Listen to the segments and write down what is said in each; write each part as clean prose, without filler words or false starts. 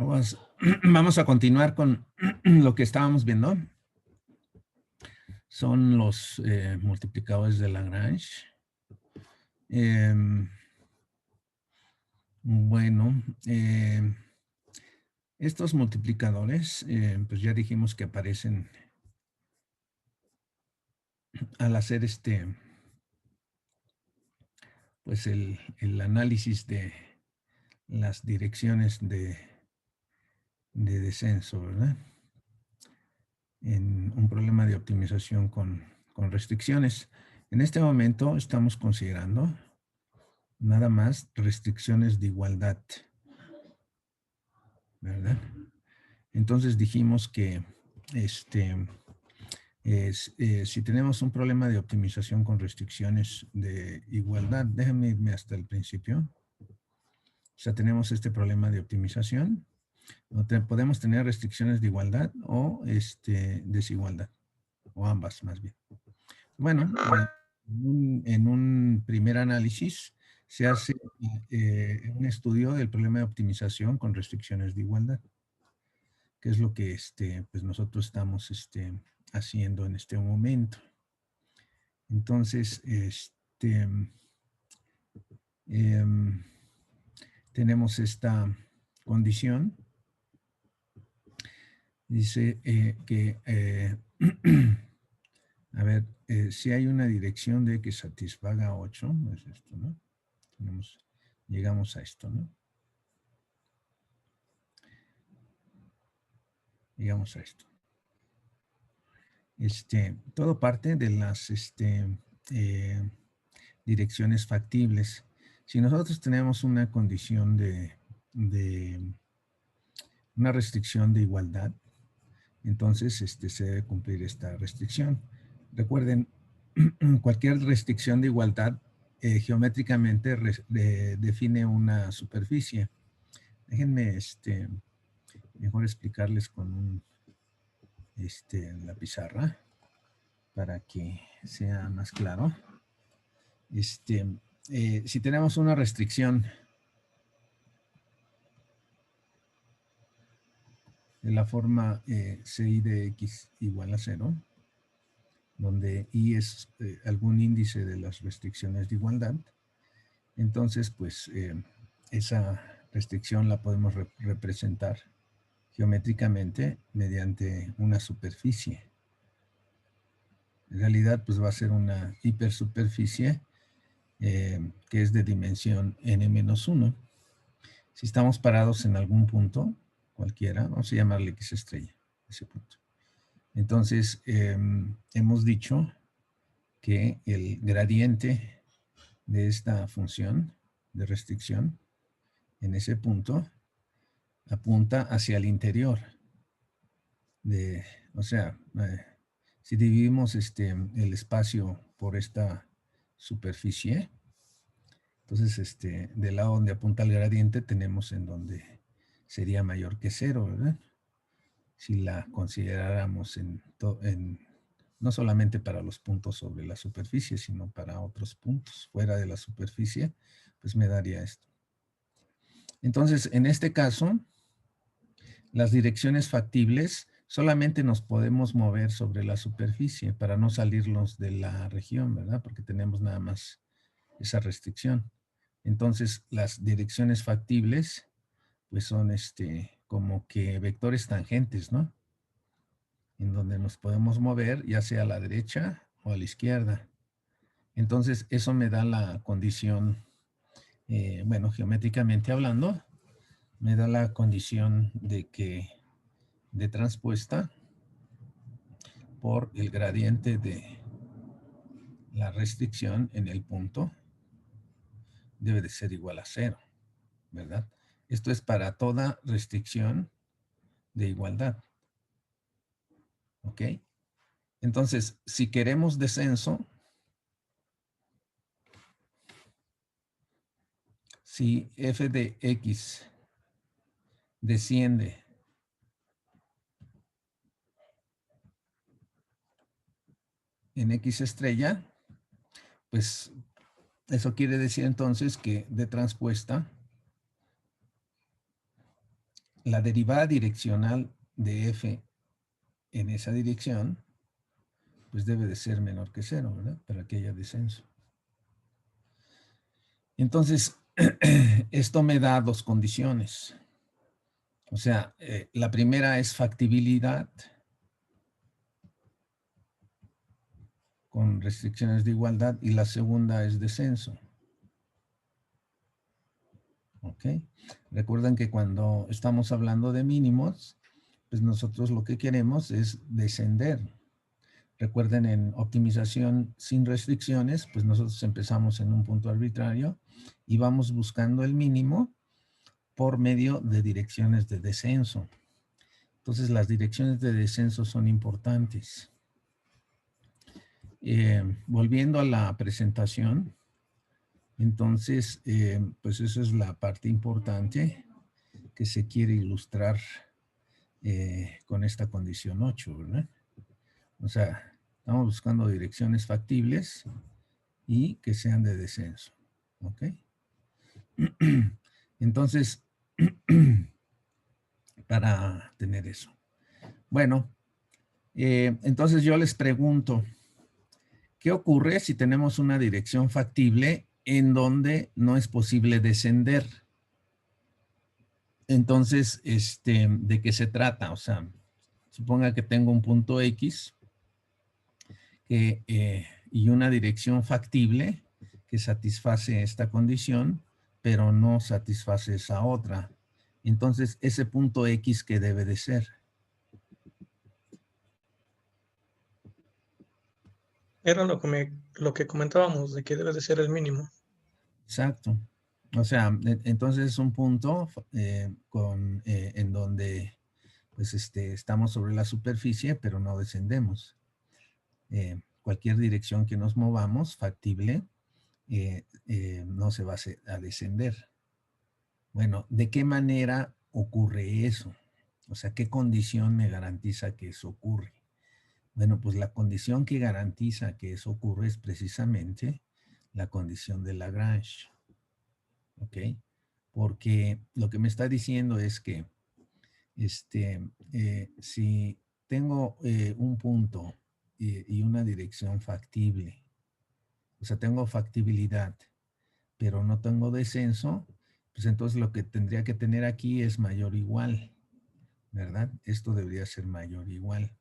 Bueno, vamos a continuar con lo que estábamos viendo. Son los multiplicadores de Lagrange. Bueno, estos multiplicadores, pues ya dijimos que aparecen al hacer pues el análisis de las direcciones de descenso, ¿verdad? En un problema de optimización con restricciones. En este momento estamos considerando nada más restricciones de igualdad, ¿verdad? Entonces dijimos que si tenemos un problema de optimización con restricciones de igualdad, déjame irme hasta el principio. O sea, tenemos este problema de optimización. Podemos tener restricciones de igualdad o desigualdad, o ambas más bien. Bueno, en un primer análisis se hace un estudio del problema de optimización con restricciones de igualdad, que es lo que pues nosotros estamos haciendo en este momento. Entonces, tenemos esta condición. Dice que, a ver, si hay una dirección de que satisfaga 8, es esto, ¿no? Llegamos a esto, ¿no? Llegamos a esto. Todo parte de las direcciones factibles. Si nosotros tenemos una condición de una restricción de igualdad, entonces se debe cumplir esta restricción. Recuerden, cualquier restricción de igualdad geométricamente define una superficie. Déjenme mejor explicarles con la pizarra para que sea más claro. Si tenemos una restricción de la forma CI de X igual a 0, donde I es algún índice de las restricciones de igualdad, entonces pues esa restricción la podemos representar geométricamente mediante una superficie. En realidad pues va a ser una hipersuperficie que es de dimensión n-1. Si estamos parados en algún punto, cualquiera, vamos a llamarle X estrella, ese punto. Entonces, hemos dicho que el gradiente de esta función de restricción en ese punto apunta hacia el interior. O sea, si dividimos el espacio por esta superficie, entonces del lado donde apunta el gradiente tenemos en donde sería mayor que 0, ¿verdad? Si la consideráramos no solamente para los puntos sobre la superficie, sino para otros puntos fuera de la superficie, pues me daría esto. Entonces, en este caso, las direcciones factibles solamente nos podemos mover sobre la superficie para no salirnos de la región, ¿verdad? Porque tenemos nada más esa restricción. Entonces, las direcciones factibles, pues son como que vectores tangentes, ¿no? En donde nos podemos mover, ya sea a la derecha o a la izquierda. Entonces, eso me da la condición, bueno, geométricamente hablando, me da la condición de transpuesta por el gradiente de la restricción en el punto debe de ser igual a 0, ¿verdad? Esto es para toda restricción de igualdad. ¿Ok? Entonces, si queremos descenso, si f de x desciende en x estrella, pues eso quiere decir entonces que de transpuesta la derivada direccional de f en esa dirección, pues debe de ser menor que 0, ¿verdad? Para que haya descenso. Entonces, esto me da dos condiciones. O sea, la primera es factibilidad con restricciones de igualdad y la segunda es descenso. ¿Ok? Recuerden que cuando estamos hablando de mínimos, pues nosotros lo que queremos es descender. Recuerden, en optimización sin restricciones, pues nosotros empezamos en un punto arbitrario y vamos buscando el mínimo por medio de direcciones de descenso. Entonces, las direcciones de descenso son importantes. Volviendo a la presentación, entonces, pues eso es la parte importante que se quiere ilustrar con esta condición 8, ¿verdad? O sea, estamos buscando direcciones factibles y que sean de descenso, ¿ok? Entonces, para tener eso. Bueno, entonces yo les pregunto, ¿qué ocurre si tenemos una dirección factible en donde no es posible descender? Entonces, ¿de qué se trata? O sea, suponga que tengo un punto X y una dirección factible que satisface esta condición, pero no satisface esa otra. Entonces, ese punto X, ¿qué debe de ser? Era lo que comentábamos, de que debe de ser el mínimo. Exacto. O sea, entonces es un punto en donde pues estamos sobre la superficie, pero no descendemos. Cualquier dirección que nos movamos, factible, no se va a descender. Bueno, ¿de qué manera ocurre eso? O sea, ¿qué condición me garantiza que eso ocurre? Bueno, pues la condición que garantiza que eso ocurre es precisamente la condición de Lagrange. ¿Ok? Porque lo que me está diciendo es que si tengo un punto y una dirección factible, o sea, tengo factibilidad, pero no tengo descenso, pues entonces lo que tendría que tener aquí es mayor o igual, ¿verdad? Esto debería ser mayor o igual.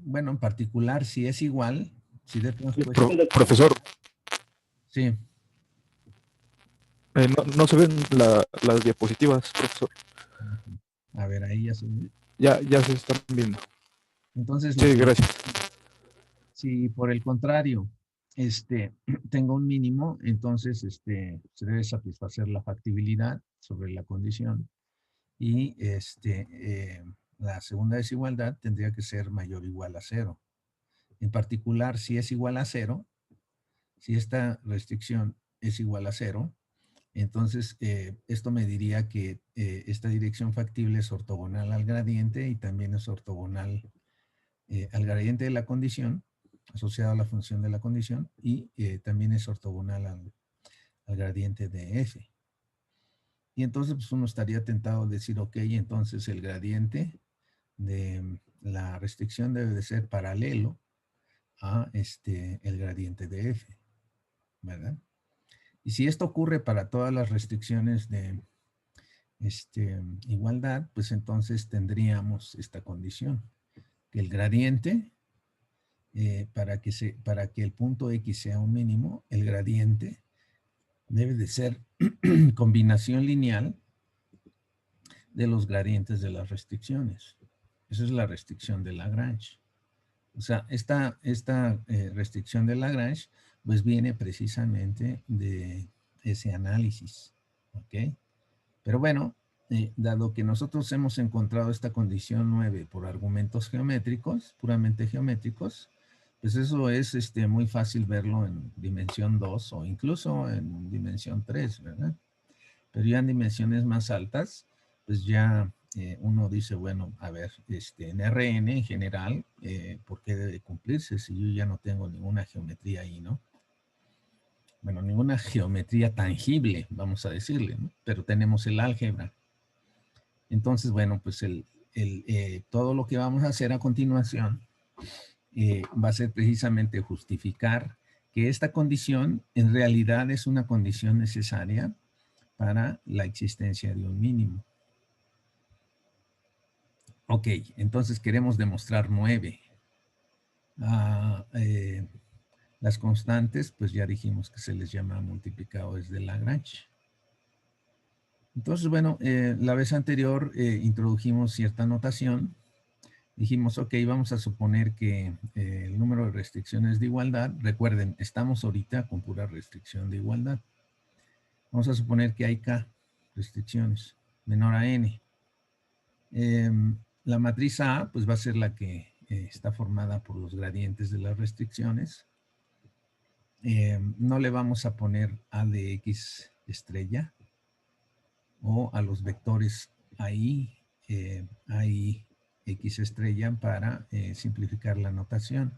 Bueno, en particular, si es igual, si de transpuesto... Profesor, Sí. no se ven las diapositivas, profesor. A ver, ahí ya se ve. Ya se están viendo. Entonces, lo Sí, que... gracias. Si por el contrario, tengo un mínimo, entonces se debe satisfacer la factibilidad sobre la condición y la segunda desigualdad tendría que ser mayor o igual a 0. En particular, si es igual a 0, si esta restricción es igual a 0, entonces esto me diría que esta dirección factible es ortogonal al gradiente y también es ortogonal al gradiente de la condición, asociado a la función de la condición, y también es ortogonal al gradiente de f. Y entonces pues, uno estaría tentado de decir, ok, entonces el gradiente de la restricción debe de ser paralelo a el gradiente de f, ¿verdad? Y si esto ocurre para todas las restricciones de igualdad, pues entonces tendríamos esta condición, que el gradiente para que el punto X sea un mínimo, el gradiente debe de ser combinación lineal de los gradientes de las restricciones. Esa es la restricción de Lagrange. O sea, esta restricción de Lagrange pues viene precisamente de ese análisis. ¿Ok? Pero bueno, dado que nosotros hemos encontrado esta condición 9 por argumentos geométricos, puramente geométricos, pues eso es muy fácil verlo en dimensión 2 o incluso en dimensión 3, ¿verdad? Pero ya en dimensiones más altas, pues ya uno dice, bueno, a ver, en Rn en general, ¿por qué debe cumplirse si yo ya no tengo ninguna geometría ahí, ¿no? Bueno, ninguna geometría tangible, vamos a decirle, ¿no? Pero tenemos el álgebra. Entonces, bueno, pues todo lo que vamos a hacer a continuación va a ser precisamente justificar que esta condición en realidad es una condición necesaria para la existencia de un mínimo. Ok, entonces queremos demostrar 9. Las constantes, pues ya dijimos que se les llama multiplicadores de Lagrange. Entonces, bueno, la vez anterior introdujimos cierta notación. Dijimos, ok, vamos a suponer que el número de restricciones de igualdad, recuerden, estamos ahorita con pura restricción de igualdad. Vamos a suponer que hay K restricciones menor a N. La matriz A, pues va a ser la que está formada por los gradientes de las restricciones. No le vamos a poner A de X estrella o a los vectores AI, X estrella para simplificar la notación.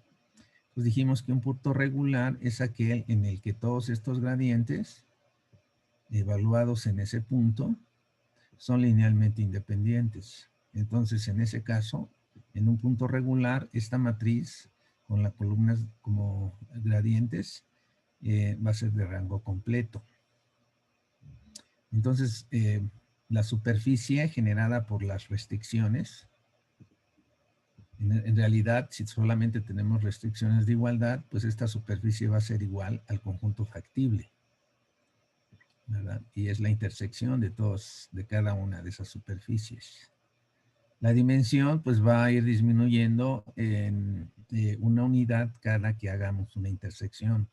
Pues dijimos que un punto regular es aquel en el que todos estos gradientes evaluados en ese punto son linealmente independientes. Entonces, en ese caso, en un punto regular, esta matriz con las columnas como gradientes va a ser de rango completo. Entonces, la superficie generada por las restricciones, en realidad, si solamente tenemos restricciones de igualdad, pues esta superficie va a ser igual al conjunto factible, ¿verdad? Y es la intersección de cada una de esas superficies. La dimensión, pues va a ir disminuyendo en una unidad cada que hagamos una intersección.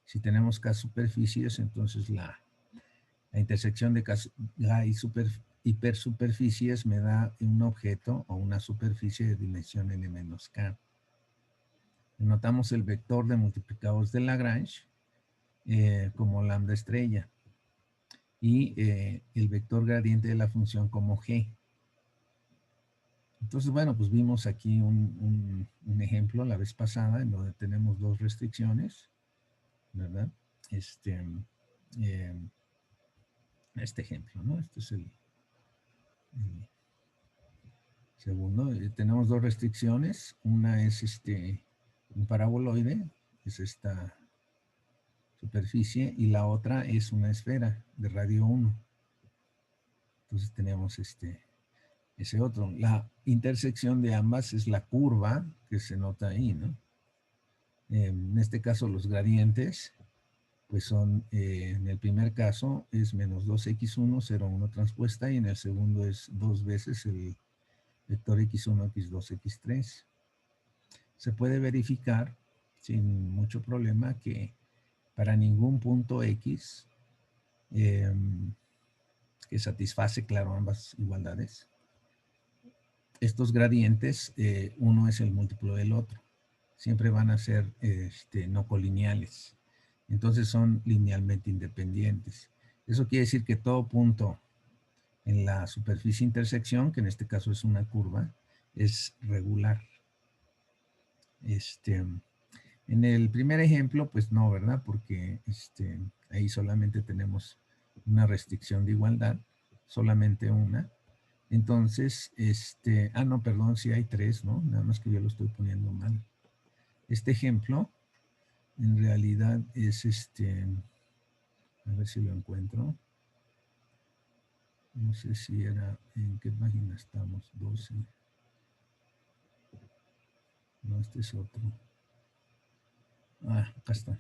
Si tenemos K superficies, entonces la intersección de K y hipersuperficies me da un objeto o una superficie de dimensión n menos K. Notamos el vector de multiplicadores de Lagrange como lambda estrella y el vector gradiente de la función como G. Entonces, bueno, pues vimos aquí un ejemplo la vez pasada en donde tenemos dos restricciones, ¿verdad? Este ejemplo, ¿no? Este es el segundo. Tenemos dos restricciones. Una es un paraboloide, es esta superficie, y la otra es una esfera de radio 1. Entonces tenemos ese otro. La intersección de ambas es la curva que se nota ahí, ¿no? En este caso los gradientes, pues son, en el primer caso es menos 2x1, 0, 1 transpuesta, y en el segundo es 2 veces el vector x1, x2, x3. Se puede verificar sin mucho problema que para ningún punto x que satisface, claro, ambas igualdades, estos gradientes, uno es el múltiplo del otro. Siempre van a ser no colineales. Entonces son linealmente independientes. Eso quiere decir que todo punto en la superficie intersección, que en este caso es una curva, es regular. En el primer ejemplo, pues no, ¿verdad? Porque ahí solamente tenemos una restricción de igualdad, solamente una. Entonces, no, perdón, sí hay 3, ¿no? Nada más que yo lo estoy poniendo mal. Este ejemplo, en realidad es a ver si lo encuentro. No sé si era, ¿en qué página estamos? 12. No, este es otro. Acá está.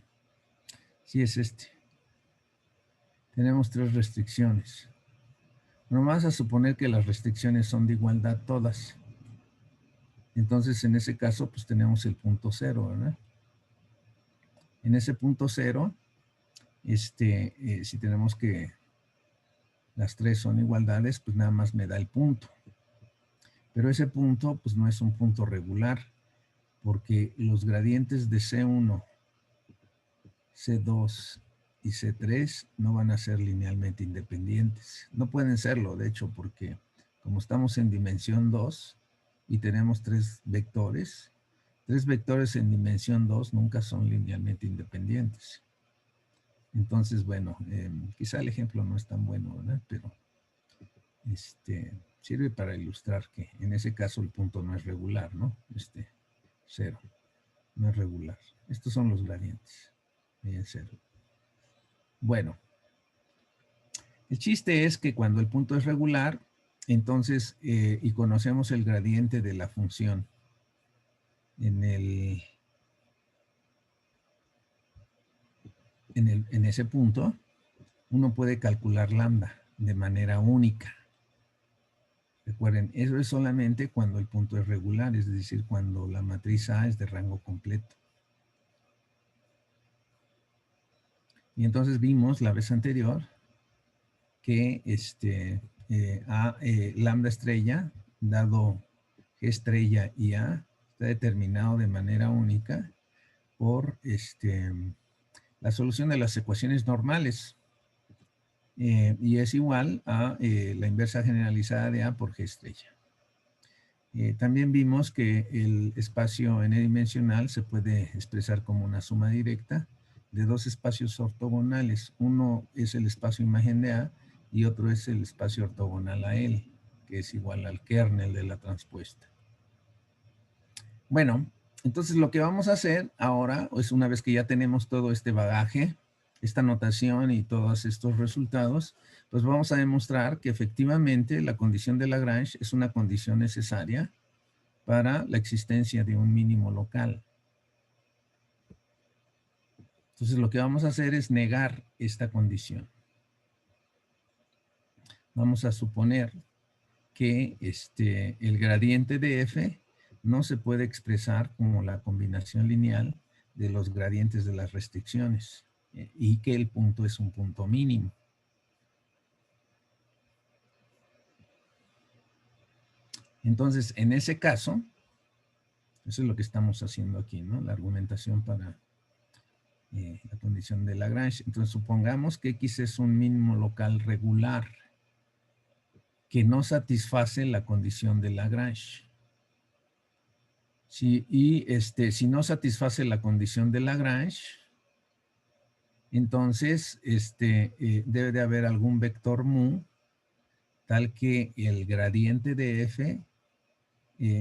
Sí, es Tenemos 3 restricciones. No vamos a suponer que las restricciones son de igualdad todas. Entonces, en ese caso, pues tenemos el punto 0, ¿verdad? En ese punto 0, si tenemos que las 3 son igualdades, pues nada más me da el punto. Pero ese punto, pues no es un punto regular, porque los gradientes de C1, C2 y C3 no van a ser linealmente independientes. No pueden serlo, de hecho, porque como estamos en dimensión 2 y tenemos 3 vectores en dimensión 2 nunca son linealmente independientes. Entonces, bueno, quizá el ejemplo no es tan bueno, ¿verdad? Pero, Sirve para ilustrar que en ese caso el punto no es regular, ¿no? 0. No es regular. Estos son los gradientes. En 0. Bueno. El chiste es que cuando el punto es regular, entonces, y conocemos el gradiente de la función en ese punto, uno puede calcular lambda de manera única. Recuerden, eso es solamente cuando el punto es regular, es decir, cuando la matriz A es de rango completo. Y entonces vimos la vez anterior que lambda estrella, dado G estrella y A, está determinado de manera única por la solución de las ecuaciones normales. Y es igual a la inversa generalizada de A por G estrella. También vimos que el espacio n-dimensional se puede expresar como una suma directa de dos espacios ortogonales. Uno es el espacio imagen de A y otro es el espacio ortogonal a él, que es igual al kernel de la transpuesta. Bueno, entonces lo que vamos a hacer ahora, es una vez que ya tenemos todo este bagaje, esta notación y todos estos resultados, pues vamos a demostrar que efectivamente la condición de Lagrange es una condición necesaria para la existencia de un mínimo local. Entonces lo que vamos a hacer es negar esta condición. Vamos a suponer que el gradiente de f no se puede expresar como la combinación lineal de los gradientes de las restricciones y que el punto es un punto mínimo. Entonces, en ese caso, eso es lo que estamos haciendo aquí, ¿no? La argumentación para la condición de Lagrange. Entonces, supongamos que X es un mínimo local regular que no satisface la condición de Lagrange. Si no satisface la condición de Lagrange, entonces debe de haber algún vector mu tal que el gradiente de f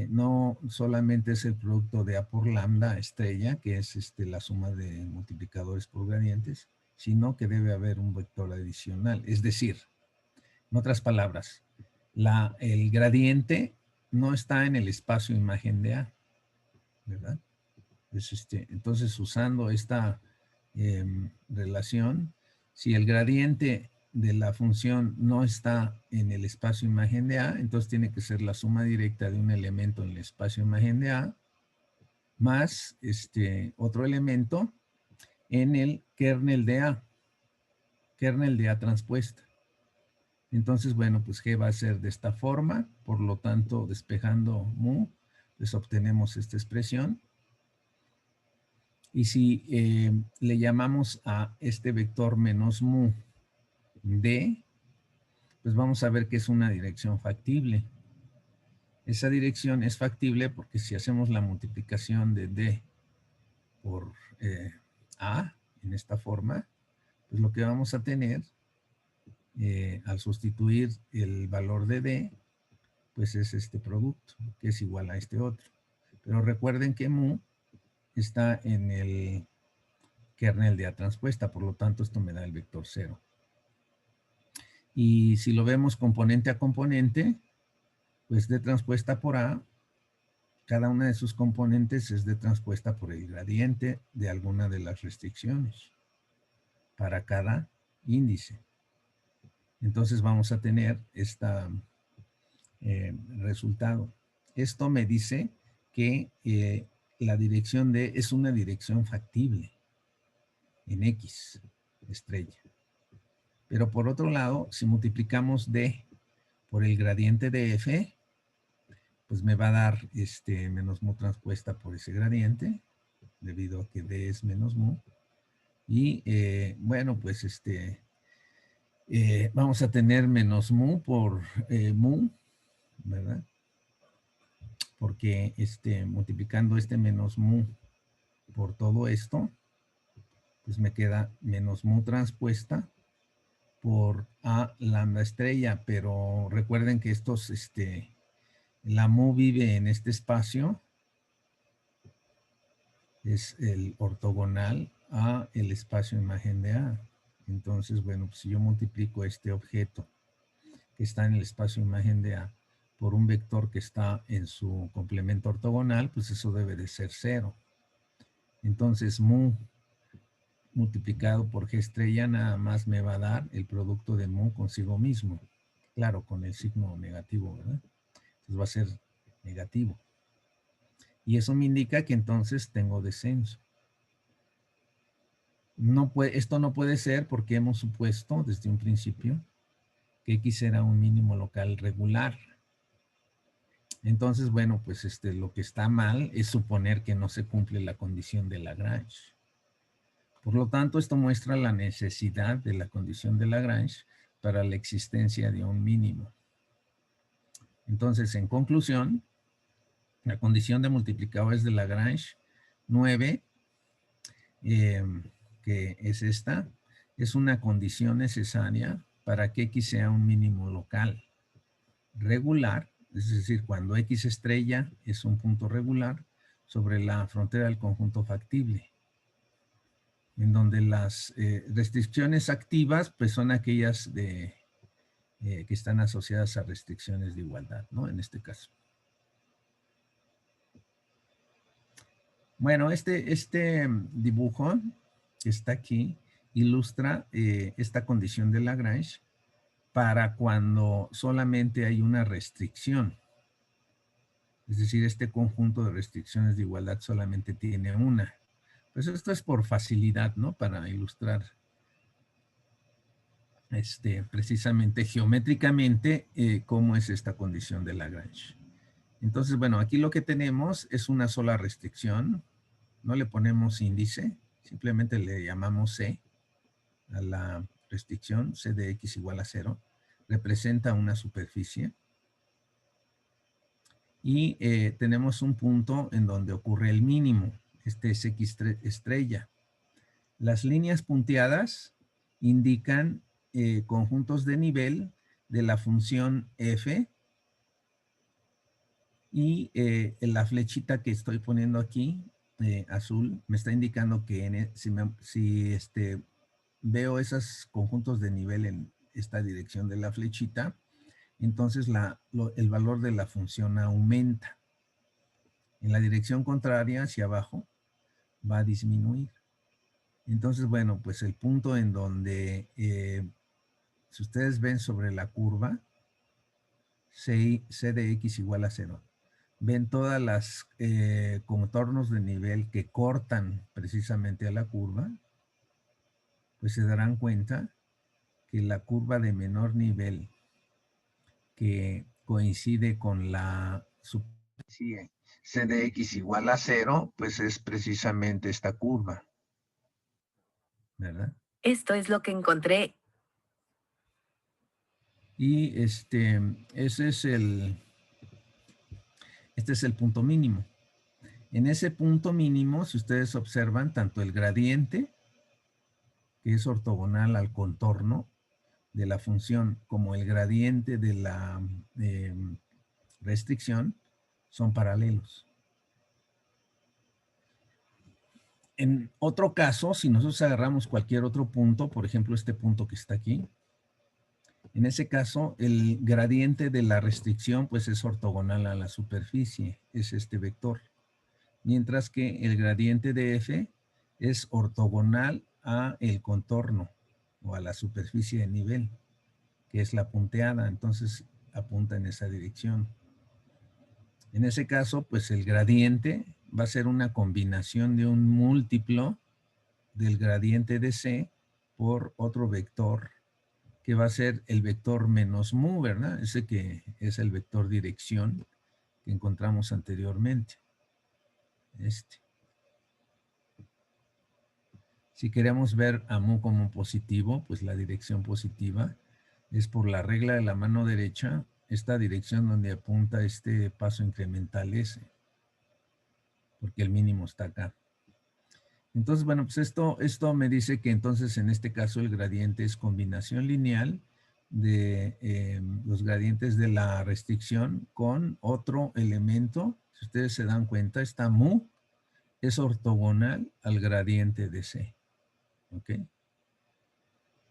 no solamente es el producto de A por lambda estrella, que es la suma de multiplicadores por gradientes, sino que debe haber un vector adicional. Es decir, en otras palabras, el gradiente no está en el espacio imagen de A, ¿verdad? Entonces, usando esta relación, si el gradiente de la función no está en el espacio imagen de A, entonces tiene que ser la suma directa de un elemento en el espacio imagen de A más otro elemento en el kernel de A transpuesta. Entonces, bueno, pues G va a ser de esta forma, por lo tanto, despejando mu, pues obtenemos esta expresión. Y si le llamamos a este vector menos mu D, pues vamos a ver que es una dirección factible. Esa dirección es factible porque si hacemos la multiplicación de D por A, en esta forma, pues lo que vamos a tener al sustituir el valor de D, pues es este producto, que es igual a este otro. Pero recuerden que mu está en el kernel de A transpuesta, por lo tanto esto me da el vector 0. Y si lo vemos componente a componente, pues D transpuesta por A, cada una de sus componentes es D transpuesta por el gradiente de alguna de las restricciones para cada índice. Entonces vamos a tener este resultado. Esto me dice que la dirección D es una dirección factible en X estrella. Pero por otro lado, si multiplicamos D por el gradiente de F, pues me va a dar menos mu transpuesta por ese gradiente, debido a que D es menos mu. Y bueno, pues vamos a tener menos mu por mu, ¿verdad? Porque multiplicando menos mu por todo esto, pues me queda menos mu transpuesta por A lambda estrella, pero recuerden que estos, la mu vive en este espacio, es el ortogonal a el espacio imagen de A. Entonces, bueno, pues si yo multiplico este objeto que está en el espacio imagen de A por un vector que está en su complemento ortogonal, pues eso debe de ser 0. Entonces, mu multiplicado por G estrella nada más me va a dar el producto de mu consigo mismo. Claro, con el signo negativo, ¿verdad? Entonces va a ser negativo. Y eso me indica que entonces tengo descenso. Esto no puede ser porque hemos supuesto desde un principio que X era un mínimo local regular. Entonces, bueno, pues lo que está mal es suponer que no se cumple la condición de Lagrange. Por lo tanto, esto muestra la necesidad de la condición de Lagrange para la existencia de un mínimo. Entonces, en conclusión, la condición de multiplicadores de Lagrange 9, que es esta, es una condición necesaria para que X sea un mínimo local regular, es decir, cuando X estrella es un punto regular sobre la frontera del conjunto factible, en donde las restricciones activas pues son aquellas que están asociadas a restricciones de igualdad, ¿no? En este caso. Bueno, este dibujo que está aquí ilustra esta condición de Lagrange para cuando solamente hay una restricción. Es decir, este conjunto de restricciones de igualdad solamente tiene una. Pues esto es por facilidad, ¿no? Para ilustrar precisamente geométricamente cómo es esta condición de Lagrange. Entonces, bueno, aquí lo que tenemos es una sola restricción. No le ponemos índice, simplemente le llamamos C a la restricción, C de X igual a 0. Representa una superficie. Y tenemos un punto en donde ocurre el mínimo. Este es X estrella. Las líneas punteadas indican conjuntos de nivel de la función f, y la flechita que estoy poniendo aquí, azul, me está indicando que si veo esos conjuntos de nivel en esta dirección de la flechita, entonces el valor de la función aumenta. En la dirección contraria, hacia abajo, va a disminuir. Entonces, bueno, pues el punto en donde, si ustedes ven sobre la curva, C de X igual a 0, ven todas las contornos de nivel que cortan precisamente a la curva, pues se darán cuenta que la curva de menor nivel que coincide con la superficie C de X igual a 0, pues es precisamente esta curva, ¿verdad? Esto es lo que encontré. Y este es el punto mínimo. En ese punto mínimo, si ustedes observan, tanto el gradiente, que es ortogonal al contorno de la función, como el gradiente de la restricción, son paralelos. En otro caso, si nosotros agarramos cualquier otro punto, por ejemplo, este punto que está aquí, en ese caso, el gradiente de la restricción pues es ortogonal a la superficie, es este vector. Mientras que el gradiente de f es ortogonal a el contorno o a la superficie de nivel, que es la punteada, entonces apunta en esa dirección. En ese caso, pues el gradiente va a ser una combinación de un múltiplo del gradiente de c por otro vector, que va a ser el vector menos mu, ¿verdad? Ese que es el vector dirección que encontramos anteriormente. Si queremos ver a mu como positivo, pues la dirección positiva es por la regla de la mano derecha, esta dirección donde apunta este paso incremental S, porque el mínimo está acá. Entonces, bueno, pues esto me dice que entonces en este caso el gradiente es combinación lineal de los gradientes de la restricción con otro elemento. Si ustedes se dan cuenta, esta mu es ortogonal al gradiente de C. ¿Ok?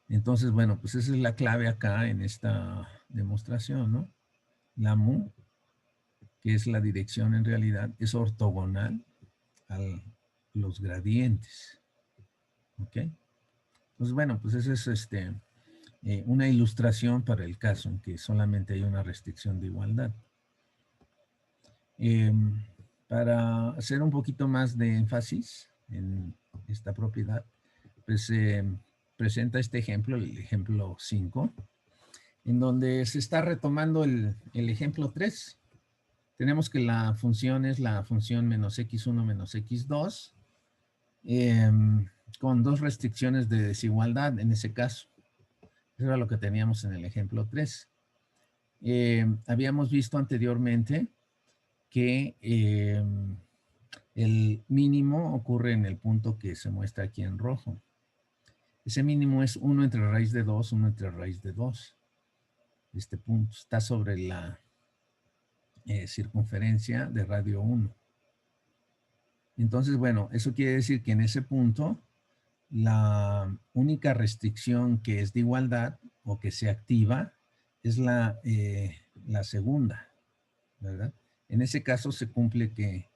Entonces, bueno, pues esa es la clave acá en esta demostración, ¿no? La mu, que es la dirección en realidad, es ortogonal a los gradientes. ¿Ok? Pues bueno, pues eso es una ilustración para el caso en que solamente hay una restricción de igualdad. Para hacer un poquito más de énfasis en esta propiedad, pues presenta este ejemplo, el ejemplo 5, en donde se está retomando el ejemplo 3. Tenemos que la función es la función menos x1 menos x2, con dos restricciones de desigualdad en ese caso. Eso era lo que teníamos en el ejemplo 3. Habíamos visto anteriormente que el mínimo ocurre en el punto que se muestra aquí en rojo. Ese mínimo es 1 entre raíz de 2, 1 entre raíz de 2. Este punto está sobre la circunferencia de radio 1. Entonces, bueno, eso quiere decir que en ese punto la única restricción que es de igualdad o que se activa es la segunda, ¿verdad? En ese caso se cumple que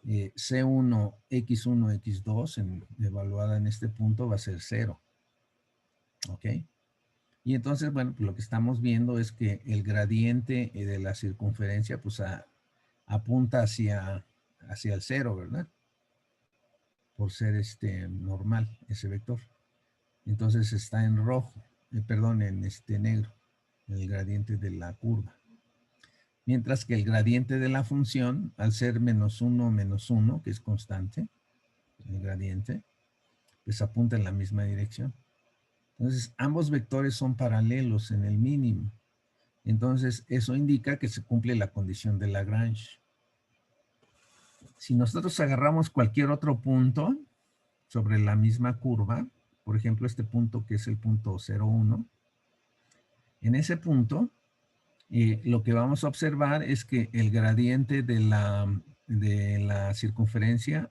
C1, X1, X2 evaluada en este punto va a ser 0. ¿Ok? Y entonces, bueno, pues lo que estamos viendo es que el gradiente de la circunferencia pues apunta hacia el 0, ¿verdad? Por ser normal ese vector. Entonces está en rojo, perdón, en negro, el gradiente de la curva. Mientras que el gradiente de la función, al ser menos 1, que es constante, el gradiente, pues apunta en la misma dirección. Entonces, ambos vectores son paralelos en el mínimo. Entonces, eso indica que se cumple la condición de Lagrange. Si nosotros agarramos cualquier otro punto sobre la misma curva, por ejemplo, este punto que es el punto 0,1, en ese punto, lo que vamos a observar es que el gradiente de la circunferencia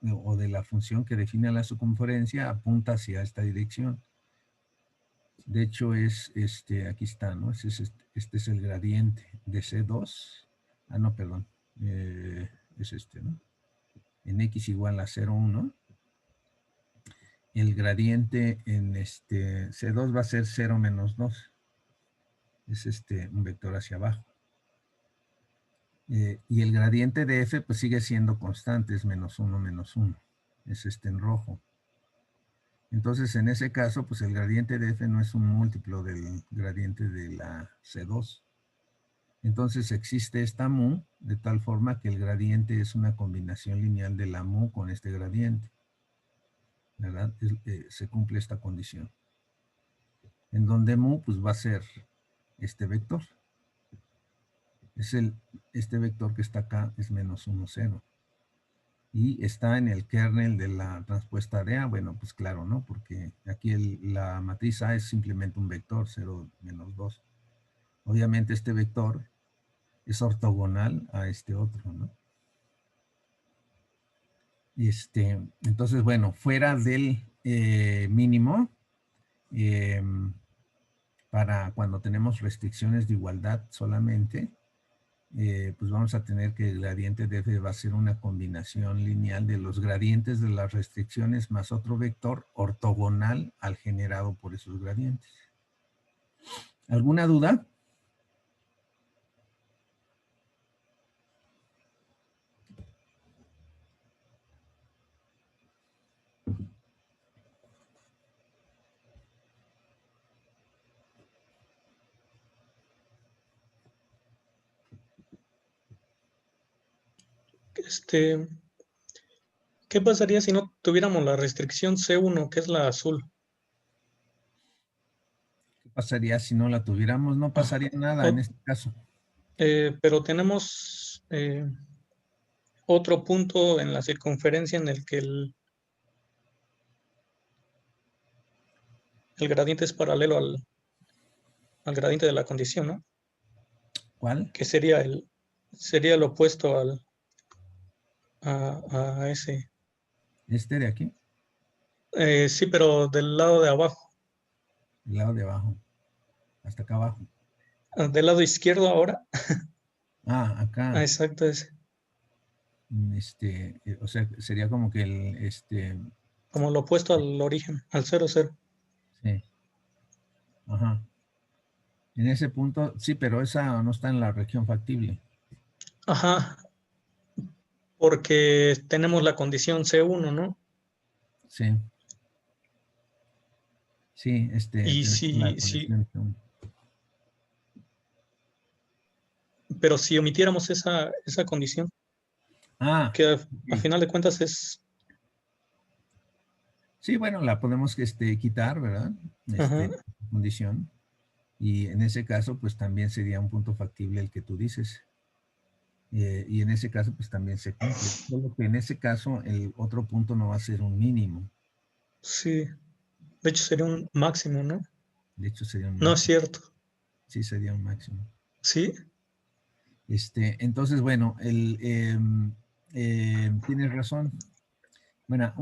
o de la función que define la circunferencia apunta hacia esta dirección. De hecho, aquí está, ¿no? Este es el gradiente de C2. Ah, no, perdón. Es ¿no? En X igual a 0,1. El gradiente en C2 va a ser 0 menos 2. Es un vector hacia abajo. Y el gradiente de F pues sigue siendo constante, es menos 1, menos 1. Es en rojo. Entonces, en ese caso, pues el gradiente de F no es un múltiplo del gradiente de la C2. Entonces, existe esta mu, de tal forma que el gradiente es una combinación lineal de la mu con este gradiente. ¿Verdad? Se cumple esta condición. En donde mu, pues va a ser este vector. Este vector que está acá es menos 1, 0. Y está en el kernel de la transpuesta de A. Bueno, pues claro, ¿no? Porque aquí la matriz A es simplemente un vector, 0, menos 2. Obviamente este vector es ortogonal a este otro, ¿no? Entonces, bueno, fuera del mínimo, para cuando tenemos restricciones de igualdad solamente, pues vamos a tener que el gradiente de F va a ser una combinación lineal de los gradientes de las restricciones más otro vector ortogonal al generado por esos gradientes. ¿Alguna duda? ¿Qué pasaría si no tuviéramos la restricción C1, que es la azul? ¿Qué pasaría si no la tuviéramos? No pasaría nada en este caso. Pero tenemos otro punto en la circunferencia en el que el gradiente es paralelo al gradiente de la condición, ¿no? ¿Cuál? Que sería el opuesto a ese. Este de aquí, Sí, pero del lado de abajo. el lado de abajo, hasta acá abajo. Del lado izquierdo ahora. Ah, acá. Exacto, ese. O sea, sería como que Como lo opuesto al origen, al 0, 0. sí, ajá. En ese punto, sí, pero esa no está en la región factible. Ajá, porque tenemos la condición C1, ¿no? Sí, sí, Y tenemos la si, condición. pero si omitiéramos esa condición, Ah, que a sí. final de cuentas es, Sí, bueno, la podemos quitar, ¿verdad? ajá, Condición. Y en ese caso, pues también sería un punto factible el que tú dices. Y en ese caso, pues también se cumple. Solo que en ese caso, el otro punto no va a ser un mínimo. sí, de hecho sería un máximo, ¿no? De hecho, sería un No es máximo. cierto, Sí, sería un máximo. ¿sí? Entonces, bueno, tienes razón. Bueno,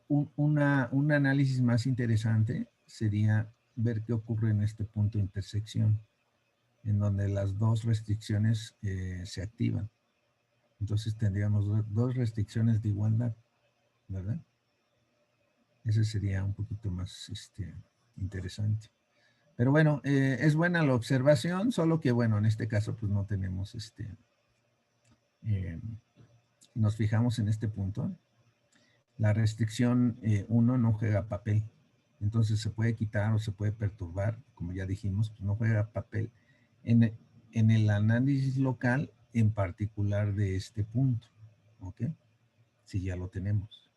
un análisis más interesante sería ver qué ocurre en este punto de intersección, en donde las dos restricciones se activan. Entonces tendríamos dos restricciones de igualdad, ¿verdad? Ese sería un poquito más interesante. Pero bueno, es buena la observación, solo que bueno, en este caso pues no tenemos nos fijamos en este punto. La restricción 1 no juega papel. Entonces se puede quitar o se puede perturbar, como ya dijimos, pues no juega papel en el análisis local, en particular de este punto. ¿Ok? Si ya lo tenemos.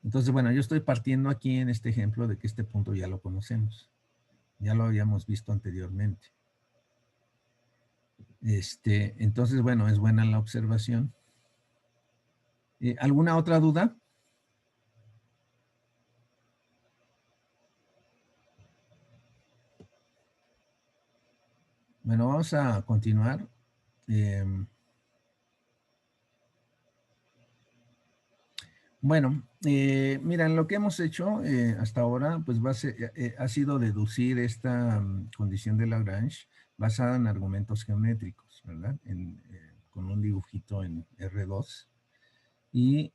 Entonces, bueno, yo estoy partiendo aquí en este ejemplo de que este punto ya lo conocemos. Ya lo habíamos visto anteriormente. Entonces, bueno, es buena la observación. ¿Alguna otra duda? Bueno, vamos a continuar. Bueno, miren, lo que hemos hecho hasta ahora, pues ha sido deducir esta condición de Lagrange basada en argumentos geométricos, ¿verdad? Con un dibujito en R2. Y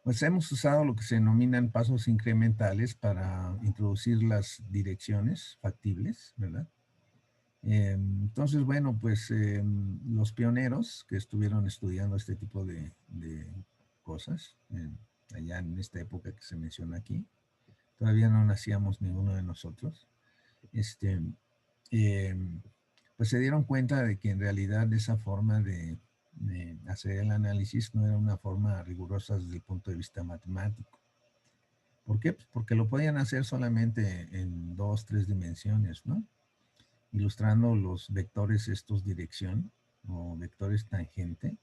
pues hemos usado lo que se denominan pasos incrementales para introducir las direcciones factibles, ¿verdad? Entonces, bueno, pues los pioneros que estuvieron estudiando este tipo de cosas, allá en esta época que se menciona aquí, todavía no nacíamos ninguno de nosotros, pues se dieron cuenta de que en realidad esa forma de hacer el análisis no era una forma rigurosa desde el punto de vista matemático. ¿Por qué? Pues porque lo podían hacer solamente en 2, 3 dimensiones, ¿no? Ilustrando los vectores estos dirección o vectores tangente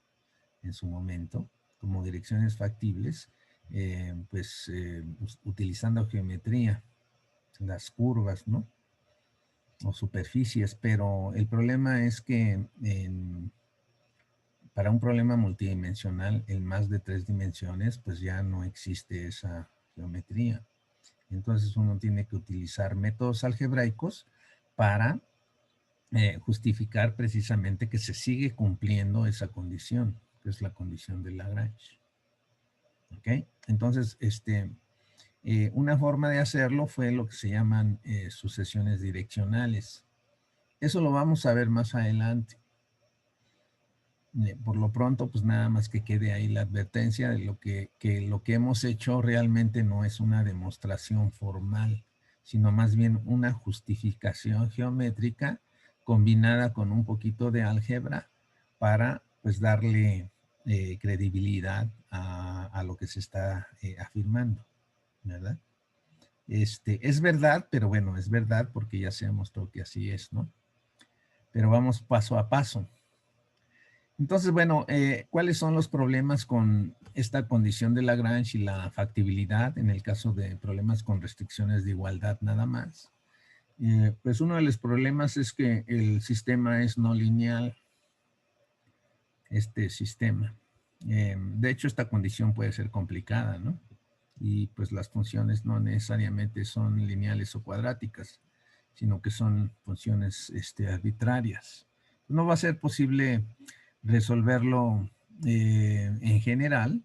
en su momento como direcciones factibles, utilizando geometría, las curvas, ¿no? O superficies, pero el problema es que para un problema multidimensional en más de 3 dimensiones, pues ya no existe esa geometría. Entonces uno tiene que utilizar métodos algebraicos para justificar precisamente que se sigue cumpliendo esa condición, que es la condición de Lagrange. ¿Ok? Entonces, una forma de hacerlo fue lo que se llaman sucesiones direccionales. Eso lo vamos a ver más adelante. Por lo pronto, pues nada más que quede ahí la advertencia de que lo que hemos hecho realmente no es una demostración formal, sino más bien una justificación geométrica combinada con un poquito de álgebra para pues darle credibilidad a lo que se está afirmando, ¿verdad? Es verdad, pero bueno, es verdad porque ya se demostró que así es, ¿no? Pero vamos paso a paso. Entonces, bueno, ¿cuáles son los problemas con esta condición de Lagrange y la factibilidad en el caso de problemas con restricciones de igualdad nada más? Pues uno de los problemas es que el sistema es no lineal, este sistema. De hecho, esta condición puede ser complicada, ¿no? Y pues las funciones no necesariamente son lineales o cuadráticas, sino que son funciones arbitrarias. No va a ser posible resolverlo en general,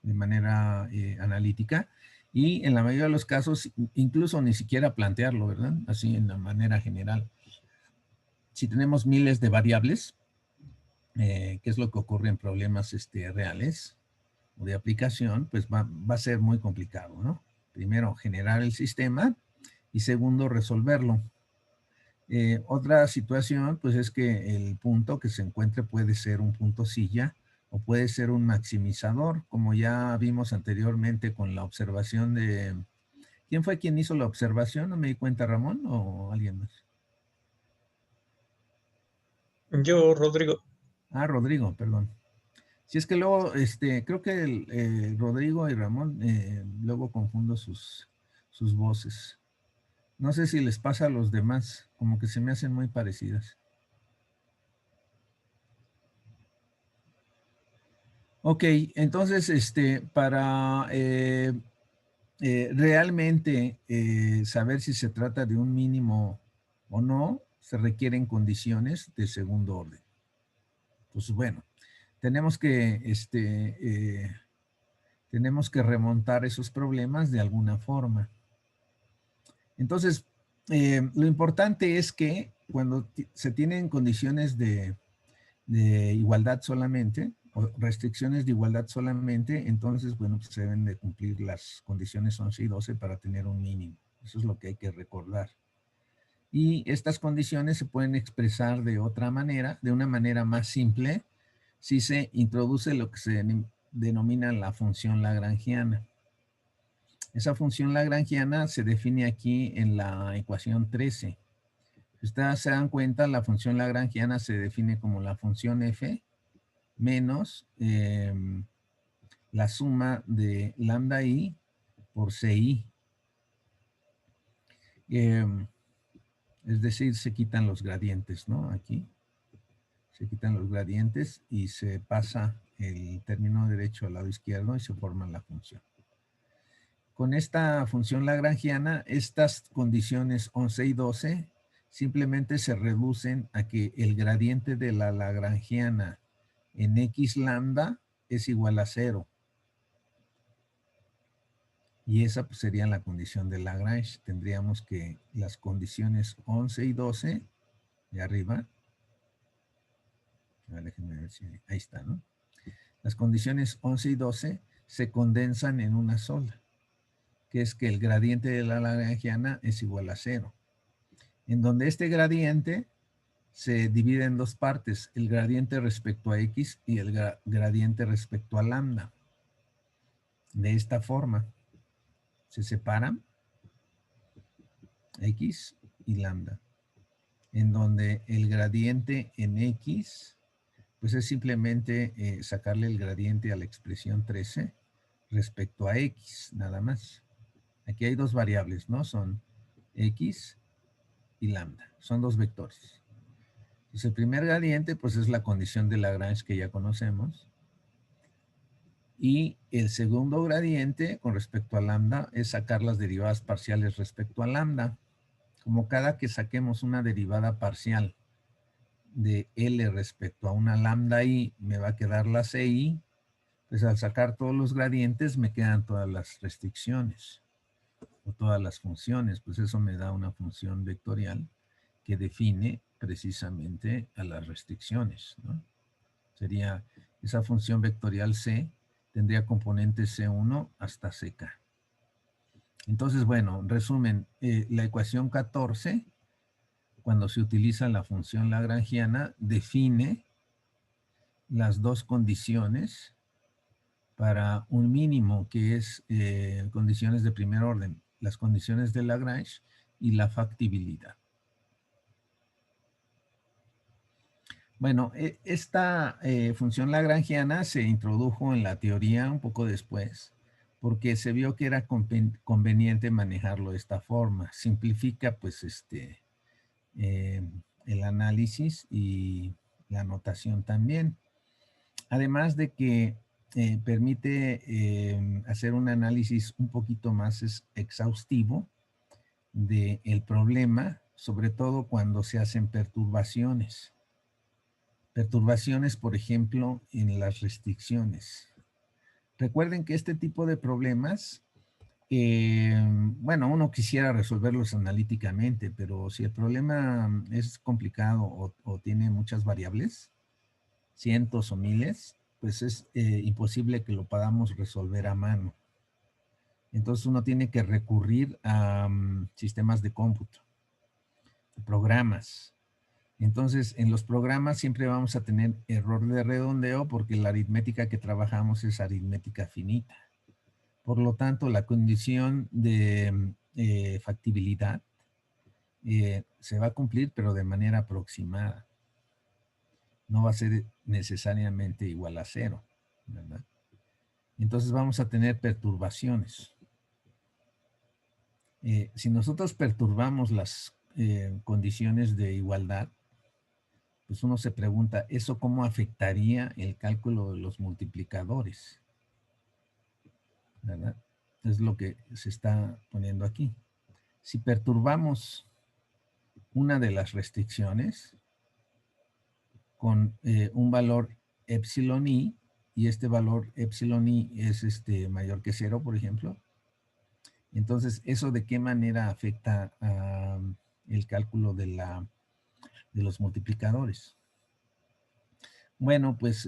de manera analítica, y en la mayoría de los casos, incluso ni siquiera plantearlo, ¿verdad? Así en la manera general. Si tenemos miles de variables, que es lo que ocurre en problemas reales o de aplicación, pues va a ser muy complicado, ¿no? Primero, generar el sistema y segundo, resolverlo. Otra situación, pues es que el punto que se encuentre puede ser un punto silla o puede ser un maximizador, como ya vimos anteriormente con la observación de... ¿Quién fue quien hizo la observación? ¿No me di cuenta, Ramón, o alguien más? Yo, Rodrigo. Ah, Rodrigo, perdón. Si es que luego, creo que Rodrigo y Ramón, luego confundo sus voces. No sé si les pasa a los demás, como que se me hacen muy parecidas. Ok, entonces, para realmente saber si se trata de un mínimo o no, se requieren condiciones de segundo orden. Pues bueno, tenemos que remontar esos problemas de alguna forma. Entonces, lo importante es que cuando se tienen condiciones de igualdad solamente, o restricciones de igualdad solamente, entonces, bueno, pues se deben de cumplir las condiciones 11 y 12 para tener un mínimo. Eso es lo que hay que recordar. Y estas condiciones se pueden expresar de otra manera, de una manera más simple, si se introduce lo que se denomina la función lagrangiana. Esa función lagrangiana se define aquí en la ecuación 13. Si ustedes se dan cuenta, la función lagrangiana se define como la función f menos la suma de lambda i por ci. Es decir, se quitan los gradientes, ¿no? Aquí se quitan los gradientes y se pasa el término derecho al lado izquierdo y se forma la función. Con esta función lagrangiana, estas condiciones 11 y 12 simplemente se reducen a que el gradiente de la lagrangiana en x lambda es igual a 0. Y esa pues, sería la condición de Lagrange. Tendríamos que las condiciones 11 y 12 de arriba. A ver, déjenme ver si ahí está, ¿no? Las condiciones 11 y 12 se condensan en una sola, que es que el gradiente de la lagrangiana es igual a 0. En donde este gradiente se divide en dos partes, el gradiente respecto a x y el gradiente respecto a lambda. De esta forma, se separan x y lambda, en donde el gradiente en x, pues es simplemente sacarle el gradiente a la expresión 13 respecto a x, nada más. Aquí hay dos variables, ¿no? Son x y lambda, son dos vectores. Entonces el primer gradiente, pues es la condición de Lagrange que ya conocemos. Y el segundo gradiente con respecto a lambda es sacar las derivadas parciales respecto a lambda. Como cada que saquemos una derivada parcial de L respecto a una lambda I, me va a quedar la CI, pues al sacar todos los gradientes me quedan todas las restricciones o todas las funciones, pues eso me da una función vectorial que define precisamente a las restricciones, ¿no? Sería esa función vectorial C, tendría componentes C1 hasta CK. Entonces, bueno, resumen, la ecuación 14, cuando se utiliza la función lagrangiana, define las dos condiciones para un mínimo, que es condiciones de primer orden, las condiciones de Lagrange y la factibilidad. Bueno, esta función lagrangiana se introdujo en la teoría un poco después, porque se vio que era conveniente manejarlo de esta forma. Simplifica, pues, el análisis y la notación también. Además de que permite hacer un análisis un poquito más exhaustivo del problema, sobre todo cuando se hacen perturbaciones. Perturbaciones, por ejemplo, en las restricciones. Recuerden que este tipo de problemas, bueno, uno quisiera resolverlos analíticamente, pero si el problema es complicado o tiene muchas variables, cientos o miles, pues es imposible que lo podamos resolver a mano. Entonces uno tiene que recurrir a sistemas de cómputo, programas. Entonces, en los programas siempre vamos a tener error de redondeo porque la aritmética que trabajamos es aritmética finita. Por lo tanto, la condición de factibilidad se va a cumplir, pero de manera aproximada. No va a ser necesariamente igual a 0, ¿verdad? Entonces vamos a tener perturbaciones. Si nosotros perturbamos las condiciones de igualdad, pues uno se pregunta, ¿eso cómo afectaría el cálculo de los multiplicadores? ¿Verdad? Es lo que se está poniendo aquí. Si perturbamos una de las restricciones con un valor epsilon i, y este valor epsilon i es mayor que 0, por ejemplo, entonces, ¿eso de qué manera afecta el cálculo de los multiplicadores? Bueno, pues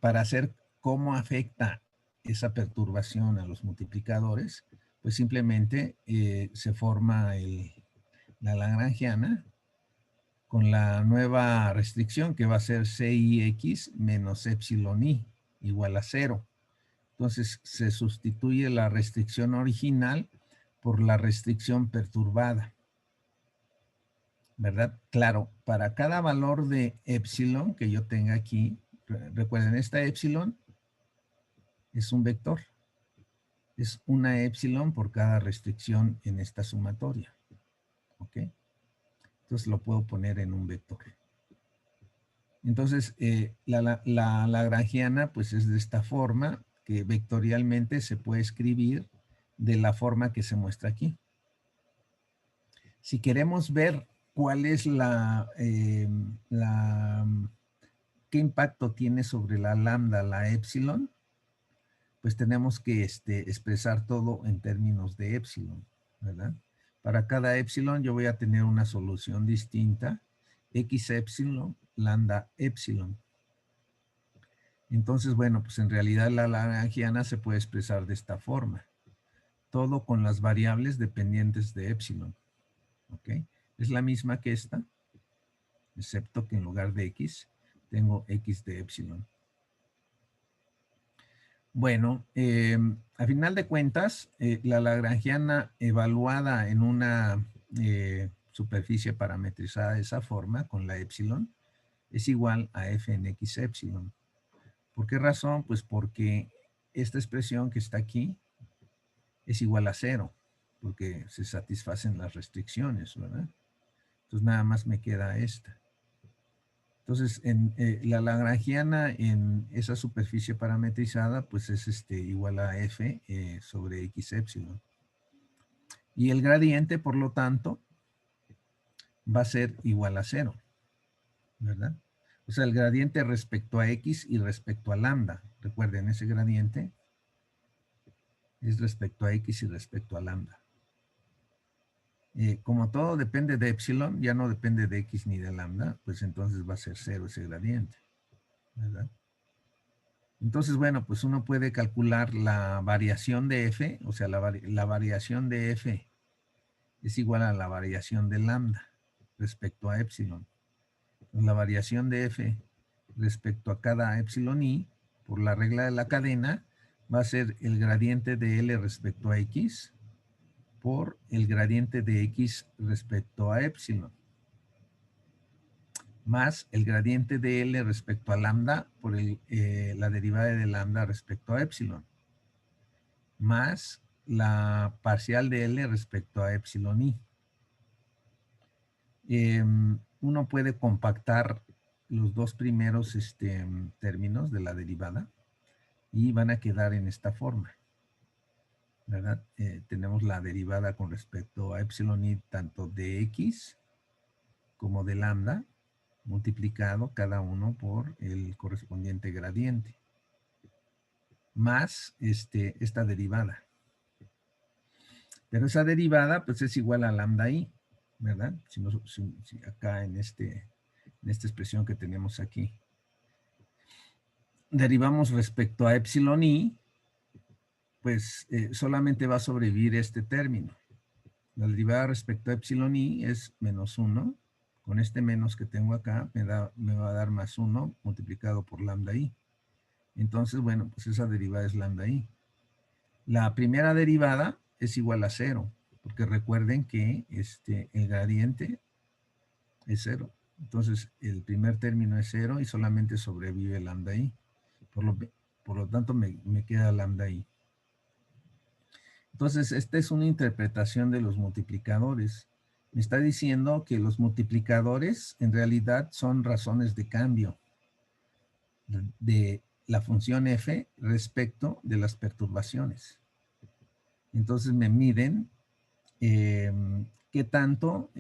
para hacer cómo afecta esa perturbación a los multiplicadores, pues simplemente se forma la lagrangiana con la nueva restricción que va a ser CIX menos epsilon i igual a 0. Entonces se sustituye la restricción original por la restricción perturbada. ¿Verdad? Claro, para cada valor de epsilon que yo tenga aquí, recuerden, esta epsilon es un vector. Es una epsilon por cada restricción en esta sumatoria. ¿Ok? Entonces lo puedo poner en un vector. Entonces, la lagrangiana pues es de esta forma, que vectorialmente se puede escribir de la forma que se muestra aquí. Si queremos ver cuál es qué impacto tiene sobre la lambda la epsilon, pues tenemos que expresar todo en términos de epsilon, ¿verdad? Para cada epsilon yo voy a tener una solución distinta, x epsilon, lambda epsilon. Entonces, bueno, pues en realidad la lagrangiana se puede expresar de esta forma. Todo con las variables dependientes de epsilon. ¿Ok? Es la misma que esta, excepto que en lugar de x, tengo x de epsilon. Bueno, a final de cuentas, la lagrangiana evaluada en una superficie parametrizada de esa forma, con la epsilon, es igual a f en x epsilon. ¿Por qué razón? Pues porque esta expresión que está aquí es igual a 0, porque se satisfacen las restricciones, ¿verdad? Entonces nada más me queda esta. Entonces, la lagrangiana en esa superficie parametrizada, pues es igual a f sobre x epsilon. Y el gradiente, por lo tanto, va a ser igual a 0, ¿verdad? O sea, el gradiente respecto a x y respecto a lambda. Recuerden, ese gradiente es respecto a x y respecto a lambda. Como todo depende de epsilon, ya no depende de x ni de lambda, pues entonces va a ser 0 ese gradiente, ¿verdad? Entonces, bueno, pues uno puede calcular la variación de f, o sea, la variación de f es igual a la variación de lambda respecto a epsilon. Entonces, la variación de f respecto a cada epsilon i, por la regla de la cadena, va a ser el gradiente de L respecto a X por el gradiente de X respecto a epsilon. más el gradiente de L respecto a lambda por la derivada de lambda respecto a epsilon, más la parcial de L respecto a epsilon i. Uno puede compactar los dos primeros términos de la derivada y van a quedar en esta forma, ¿verdad? Tenemos la derivada con respecto a epsilon i tanto de x como de lambda, multiplicado cada uno por el correspondiente gradiente, más esta derivada. Pero esa derivada pues es igual a lambda i, ¿verdad? Si acá en esta expresión que tenemos aquí. Derivamos respecto a epsilon i, pues solamente va a sobrevivir este término. La derivada respecto a epsilon i es menos 1. Con este menos que tengo acá me va a dar más 1 multiplicado por lambda i. Entonces, bueno, pues esa derivada es lambda i. La primera derivada es igual a 0, porque recuerden que el gradiente es 0. Entonces, el primer término es 0 y solamente sobrevive lambda i. Por lo tanto, me queda lambda i. Entonces, esta es una interpretación de los multiplicadores. Me está diciendo que los multiplicadores en realidad son razones de cambio de la función f respecto de las perturbaciones. Entonces me miden qué tanto,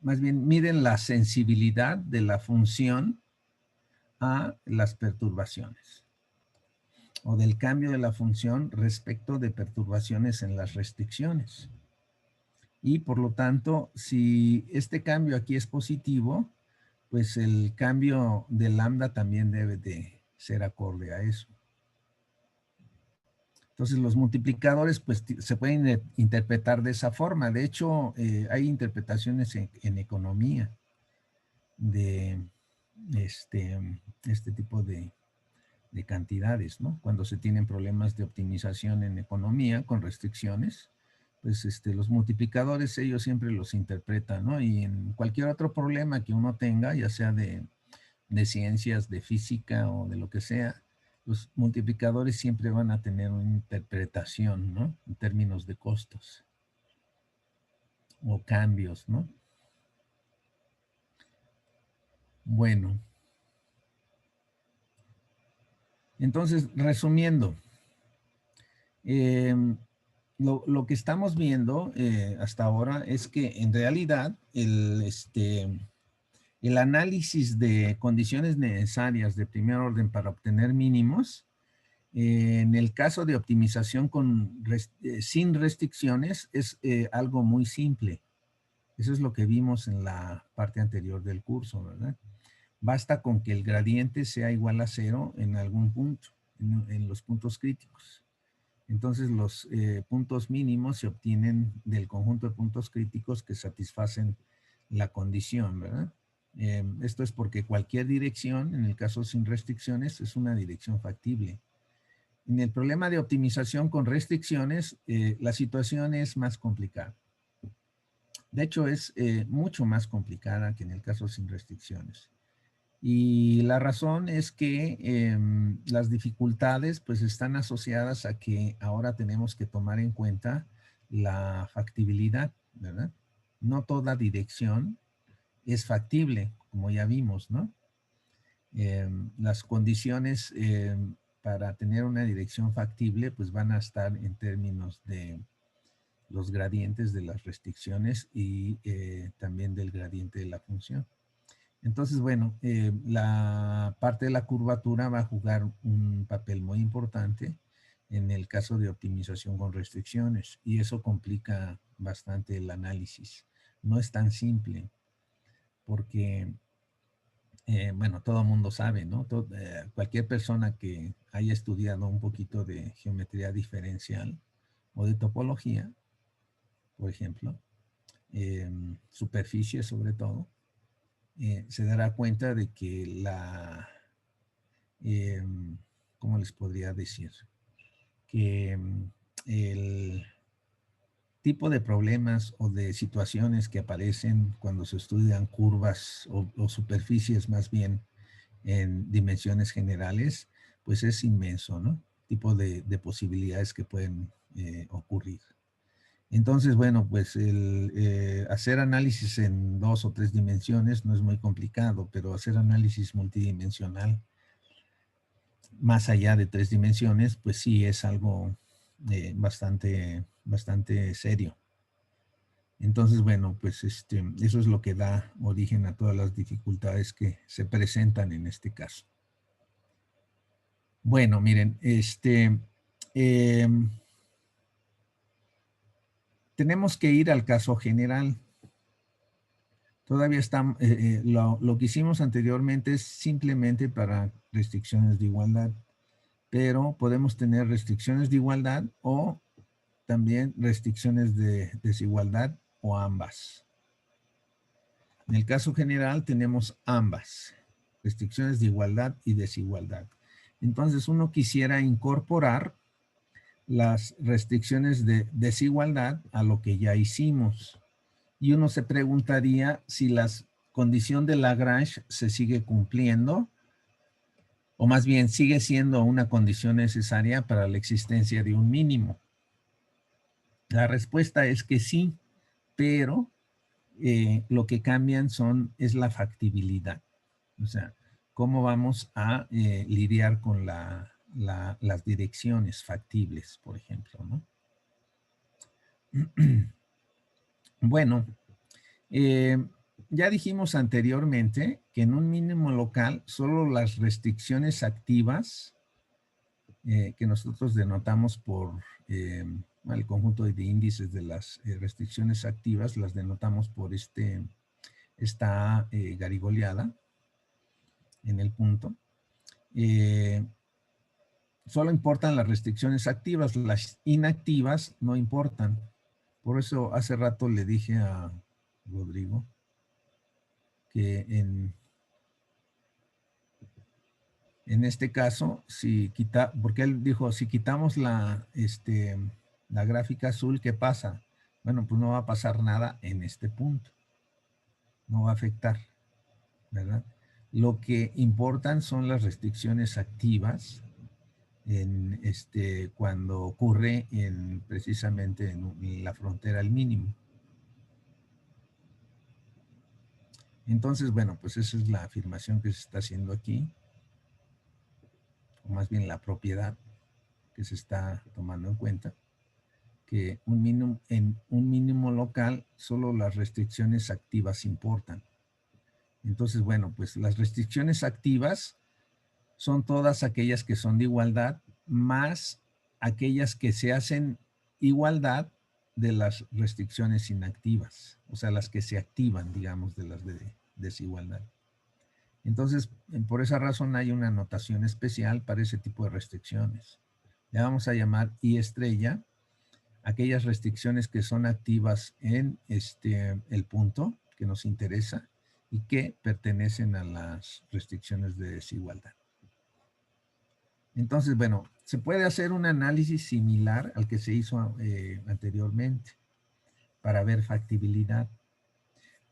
más bien miden la sensibilidad de la función a las perturbaciones o del cambio de la función respecto de perturbaciones en las restricciones. Y por lo tanto, si este cambio aquí es positivo, pues el cambio de lambda también debe de ser acorde a eso. Entonces los multiplicadores pues se pueden interpretar de esa forma. De hecho, hay interpretaciones en economía de este tipo de cantidades, ¿no? Cuando se tienen problemas de optimización en economía con restricciones, pues los multiplicadores ellos siempre los interpretan, ¿no? Y en cualquier otro problema que uno tenga, ya sea de ciencias, de física o de lo que sea, los multiplicadores siempre van a tener una interpretación, ¿no? En términos de costos o cambios, ¿no? Bueno. Entonces, resumiendo, lo que estamos viendo hasta ahora es que en realidad el análisis de condiciones necesarias de primer orden para obtener mínimos, en el caso de optimización sin restricciones, es algo muy simple. Eso es lo que vimos en la parte anterior del curso, ¿verdad? Basta con que el gradiente sea igual a 0 en algún punto, en los puntos críticos. Entonces los puntos mínimos se obtienen del conjunto de puntos críticos que satisfacen la condición, ¿verdad? Esto es porque cualquier dirección, en el caso sin restricciones, es una dirección factible. En el problema de optimización con restricciones, la situación es más complicada. De hecho, es mucho más complicada que en el caso sin restricciones. Y la razón es que las dificultades pues están asociadas a que ahora tenemos que tomar en cuenta la factibilidad, ¿verdad? No toda dirección es factible, como ya vimos, ¿no? Las condiciones para tener una dirección factible pues van a estar en términos de los gradientes de las restricciones y también del gradiente de la función. Entonces, bueno, la parte de la curvatura va a jugar un papel muy importante en el caso de optimización con restricciones y eso complica bastante el análisis. No es tan simple porque, bueno, todo el mundo sabe, ¿no? Cualquier persona que haya estudiado un poquito de geometría diferencial o de topología, por ejemplo, superficie sobre todo, se dará cuenta de que ¿cómo les podría decir? Que tipo de problemas o de situaciones que aparecen cuando se estudian curvas o superficies más bien en dimensiones generales, pues es inmenso, ¿no? Tipo de posibilidades que pueden ocurrir. Entonces, bueno, pues hacer análisis en 2 o 3 dimensiones no es muy complicado, pero hacer análisis multidimensional más allá de 3 dimensiones, pues sí es algo bastante serio. Entonces, bueno, pues eso es lo que da origen a todas las dificultades que se presentan en este caso. Bueno, miren, tenemos que ir al caso general. Todavía estamos, lo que hicimos anteriormente es simplemente para restricciones de igualdad, pero podemos tener restricciones de igualdad o también restricciones de desigualdad o ambas. En el caso general tenemos ambas, restricciones de igualdad y desigualdad. Entonces uno quisiera incorporar las restricciones de desigualdad a lo que ya hicimos. Y uno se preguntaría si la condición de Lagrange se sigue cumpliendo, o más bien sigue siendo una condición necesaria para la existencia de un mínimo. La respuesta es que sí, pero lo que cambian es la factibilidad. O sea, cómo vamos a lidiar con las direcciones factibles, por ejemplo, ¿no? Bueno, ya dijimos anteriormente que en un mínimo local solo las restricciones activas que nosotros denotamos por el conjunto de índices de las restricciones activas, las denotamos por esta garigoleada en el punto. Solo importan las restricciones activas, las inactivas no importan. Por eso hace rato le dije a Rodrigo que en este caso, porque él dijo, si quitamos la gráfica azul, ¿qué pasa? Bueno, pues no va a pasar nada en este punto. No va a afectar, ¿verdad? Lo que importan son las restricciones activas cuando ocurre precisamente en la frontera al mínimo. Entonces, bueno, pues esa es la afirmación que se está haciendo aquí, o más bien la propiedad que se está tomando en cuenta, que en un mínimo local solo las restricciones activas importan. Entonces, bueno, pues las restricciones activas son todas aquellas que son de igualdad, más aquellas que se hacen igualdad de las restricciones inactivas, o sea, las que se activan, digamos, de las de desigualdad. Entonces, por esa razón hay una notación especial para ese tipo de restricciones. Le vamos a llamar I estrella, aquellas restricciones que son activas en el punto que nos interesa y que pertenecen a las restricciones de desigualdad. Entonces, bueno, se puede hacer un análisis similar al que se hizo anteriormente para ver factibilidad.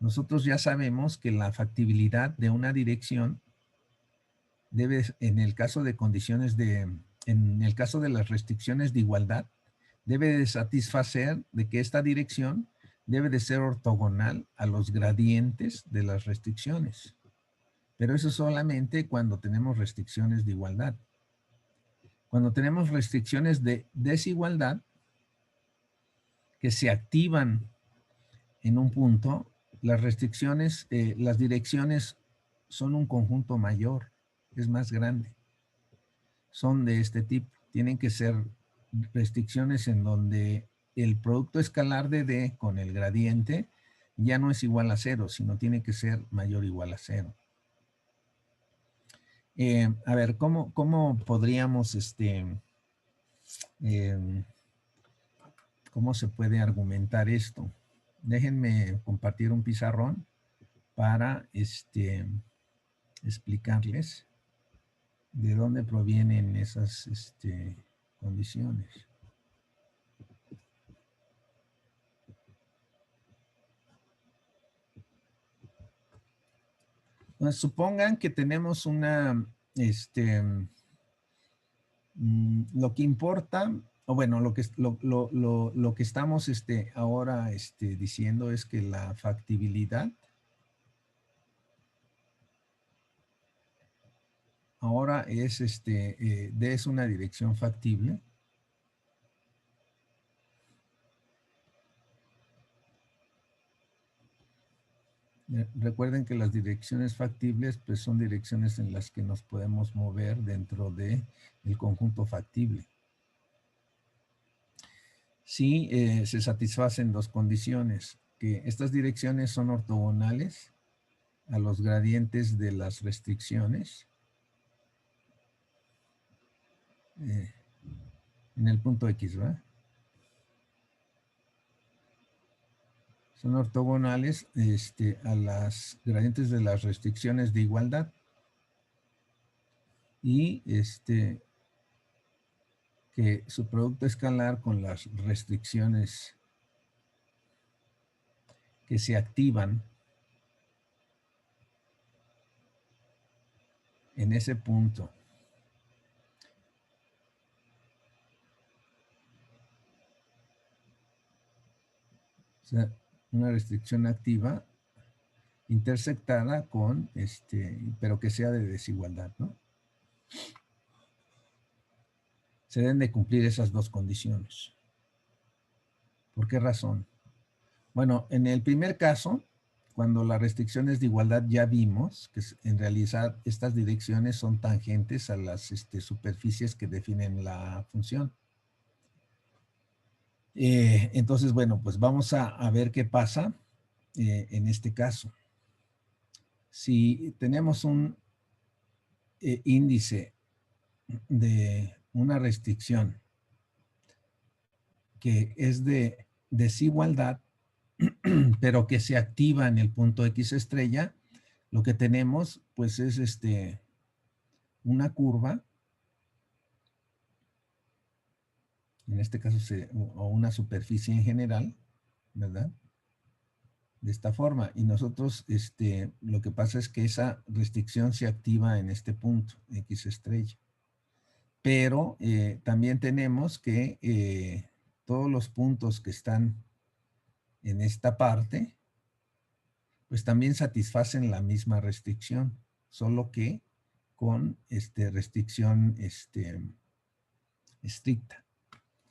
Nosotros ya sabemos que la factibilidad de una dirección debe, en el caso de en el caso de las restricciones de igualdad, debe de satisfacer de que esta dirección debe de ser ortogonal a los gradientes de las restricciones. Pero eso solamente cuando tenemos restricciones de igualdad. Cuando tenemos restricciones de desigualdad que se activan en un punto, las restricciones, las direcciones son un conjunto mayor, es más grande. Son de este tipo. Tienen que ser restricciones en donde el producto escalar de D con el gradiente ya no es igual a 0, sino tiene que ser mayor o igual a 0. A ver, ¿cómo podríamos, cómo se puede argumentar esto? Déjenme compartir un pizarrón para explicarles de dónde provienen esas condiciones. Entonces, supongan que tenemos una, lo que importa, o bueno, lo que estamos ahora diciendo es que la factibilidad ahora es, D es una dirección factible. Recuerden que las direcciones factibles pues son direcciones en las que nos podemos mover dentro del conjunto factible. Si se satisfacen dos condiciones, que estas direcciones son ortogonales a los gradientes de las restricciones en el punto X, ¿verdad? Son ortogonales a las gradientes de las restricciones de igualdad. Y que su producto escalar con las restricciones que se activan en ese punto. O sea, una restricción activa intersectada con, pero que sea de desigualdad, ¿no? Se deben de cumplir esas dos condiciones. ¿Por qué razón? Bueno, en el primer caso, cuando la restricción es de igualdad, ya vimos que en realidad estas direcciones son tangentes a las superficies que definen la función. Entonces, bueno, pues vamos a ver qué pasa en este caso. Si tenemos un índice de una restricción que es de desigualdad, pero que se activa en el punto X estrella, lo que tenemos pues es una curva, en este caso o una superficie en general, ¿verdad? De esta forma. Y nosotros, lo que pasa es que esa restricción se activa en este punto, X estrella. Pero también tenemos que todos los puntos que están en esta parte, pues también satisfacen la misma restricción, solo que con restricción estricta.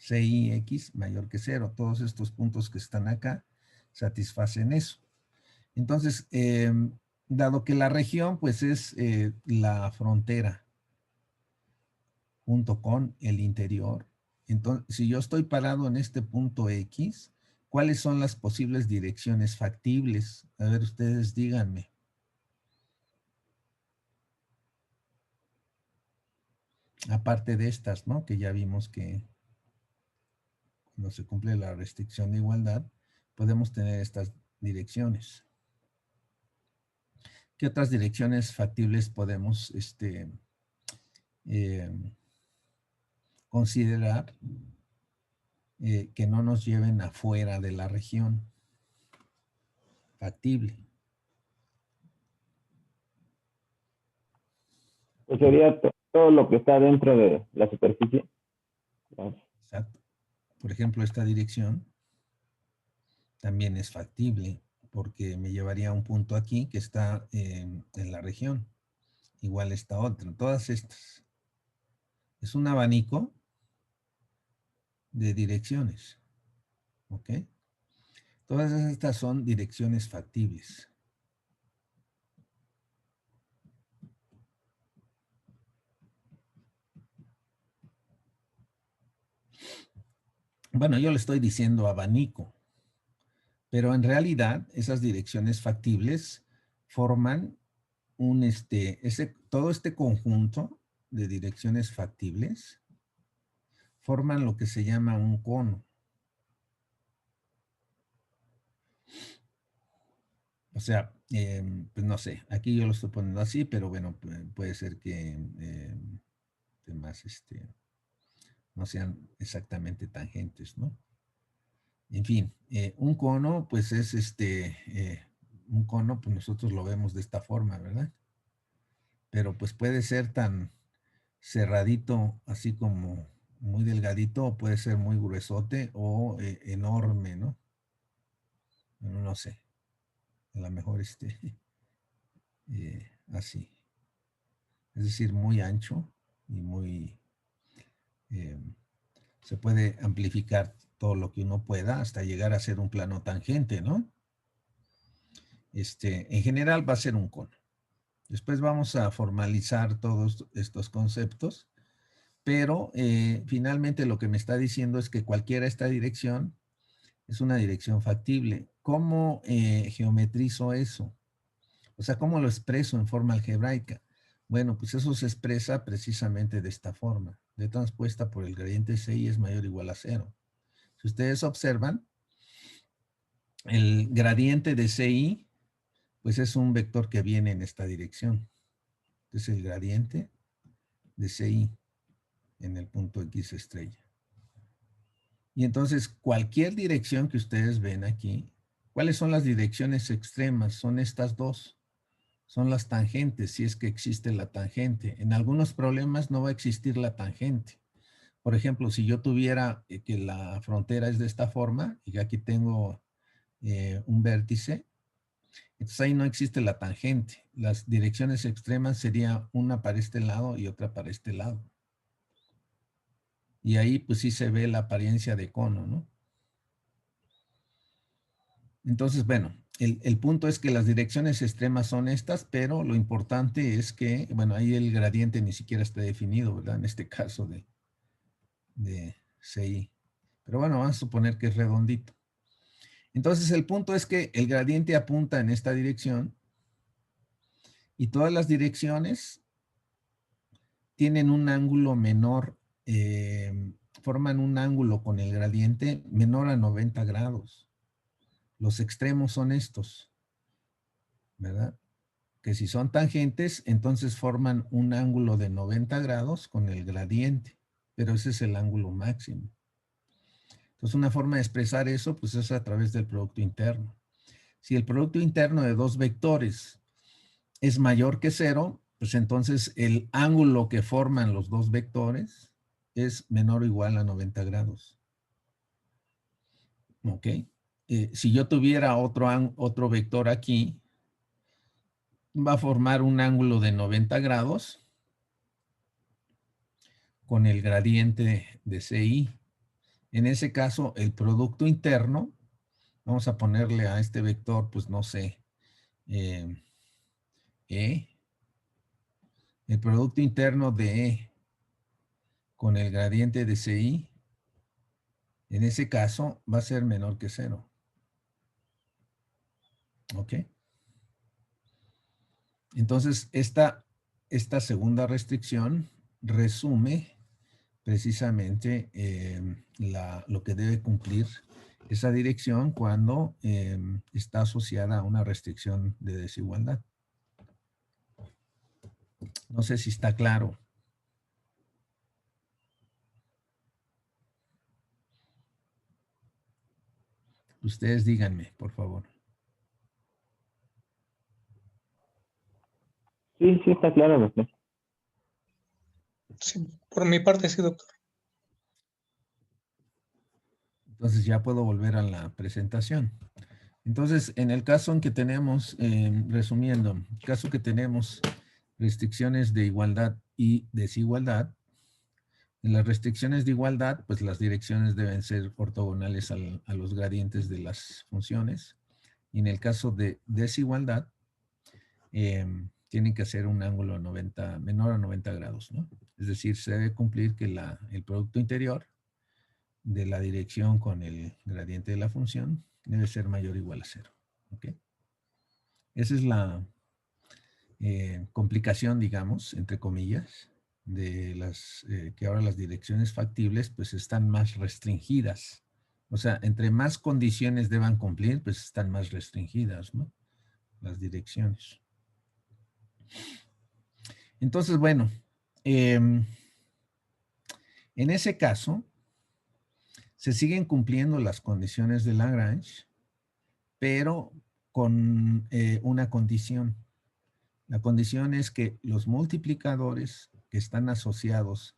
CIX mayor que 0. Todos estos puntos que están acá satisfacen eso. Entonces, dado que la región pues es la frontera junto con el interior, entonces si yo estoy parado en este punto X, ¿cuáles son las posibles direcciones factibles? A ver, ustedes díganme. Aparte de estas, ¿no? Que ya vimos que cuando se cumple la restricción de igualdad, podemos tener estas direcciones. ¿Qué otras direcciones factibles podemos considerar que no nos lleven afuera de la región factible? Pues sería todo lo que está dentro de la superficie. Exacto. Por ejemplo, esta dirección también es factible porque me llevaría a un punto aquí que está en la región. Igual esta otra. Todas estas. Es un abanico de direcciones. ¿Ok? Todas estas son direcciones factibles. Bueno, yo le estoy diciendo abanico, pero en realidad esas direcciones factibles forman un todo este conjunto de direcciones factibles forman lo que se llama un cono. O sea, pues no sé, aquí yo lo estoy poniendo así, pero bueno, puede ser que demás no sean exactamente tangentes, ¿no? En fin, un cono, pues es un cono, pues nosotros lo vemos de esta forma, ¿verdad? pero pues puede ser tan cerradito, así como muy delgadito, o puede ser muy gruesote o enorme, ¿no? Bueno, no sé. A lo mejor así. Es decir, muy ancho y muy... se puede amplificar todo lo que uno pueda hasta llegar a ser un plano tangente, ¿no? En general va a ser un cono. Después vamos a formalizar todos estos conceptos, pero finalmente lo que me está diciendo es que cualquiera esta dirección es una dirección factible. ¿Cómo geometrizo eso? O sea, ¿cómo lo expreso en forma algebraica? Bueno, pues eso se expresa precisamente de esta forma. D transpuesta por el gradiente CI es mayor o igual a 0. Si ustedes observan, el gradiente de CI, pues es un vector que viene en esta dirección. Es el gradiente de CI en el punto X estrella. Y entonces, cualquier dirección que ustedes ven aquí, ¿cuáles son las direcciones extremas? Son estas dos. Son las tangentes, si es que existe la tangente. En algunos problemas no va a existir la tangente. Por ejemplo, si yo tuviera que la frontera es de esta forma, y aquí tengo un vértice, entonces ahí no existe la tangente. Las direcciones extremas serían una para este lado y otra para este lado. Y ahí pues sí se ve la apariencia de cono, ¿no? Entonces, bueno, el punto es que las direcciones extremas son estas, pero lo importante es que, bueno, ahí el gradiente ni siquiera está definido, ¿verdad? En este caso de CI. Pero bueno, vamos a suponer que es redondito. Entonces, el punto es que el gradiente apunta en esta dirección y todas las direcciones tienen un ángulo menor, forman un ángulo con el gradiente menor a 90 grados. Los extremos son estos, ¿verdad? Que si son tangentes, entonces forman un ángulo de 90 grados con el gradiente, pero ese es el ángulo máximo. Entonces, una forma de expresar eso, pues es a través del producto interno. Si el producto interno de dos vectores es mayor que 0, pues entonces el ángulo que forman los dos vectores es menor o igual a 90 grados. ¿Ok? Si yo tuviera otro vector aquí, va a formar un ángulo de 90 grados con el gradiente de CI. En ese caso, el producto interno, vamos a ponerle a este vector, pues no sé, E. El producto interno de E con el gradiente de CI, en ese caso, va a ser menor que 0. ¿Ok? Entonces, esta segunda restricción resume precisamente lo que debe cumplir esa dirección cuando está asociada a una restricción de desigualdad. No sé si está claro. Ustedes díganme, por favor. Sí, sí, está claro, doctor. Sí, por mi parte sí, doctor. Entonces ya puedo volver a la presentación. Entonces, en el caso en que tenemos, resumiendo, el caso que tenemos restricciones de igualdad y desigualdad, en las restricciones de igualdad, pues las direcciones deben ser ortogonales a los gradientes de las funciones. Y en el caso de desigualdad, tienen que hacer un ángulo menor a 90 grados, ¿no? Es decir, se debe cumplir que el producto interior de la dirección con el gradiente de la función debe ser mayor o igual a 0. ¿Ok? Esa es la complicación, digamos, entre comillas, de que ahora las direcciones factibles pues están más restringidas. O sea, entre más condiciones deban cumplir, pues están más restringidas, ¿no? Las direcciones. Entonces, bueno, en ese caso, se siguen cumpliendo las condiciones de Lagrange, pero con una condición. La condición es que los multiplicadores que están asociados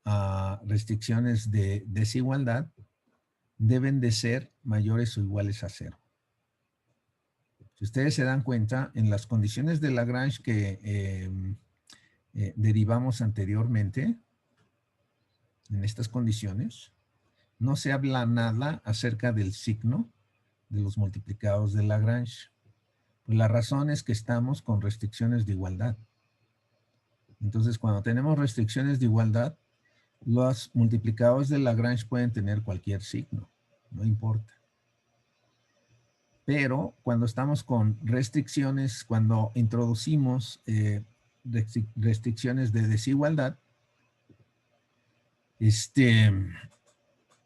a restricciones de desigualdad deben de ser mayores o iguales a 0. Si ustedes se dan cuenta, en las condiciones de Lagrange que derivamos anteriormente, en estas condiciones, no se habla nada acerca del signo de los multiplicados de Lagrange. Pues la razón es que estamos con restricciones de igualdad. Entonces, cuando tenemos restricciones de igualdad, los multiplicados de Lagrange pueden tener cualquier signo, no importa. Pero cuando estamos con restricciones, cuando introducimos restricciones de desigualdad,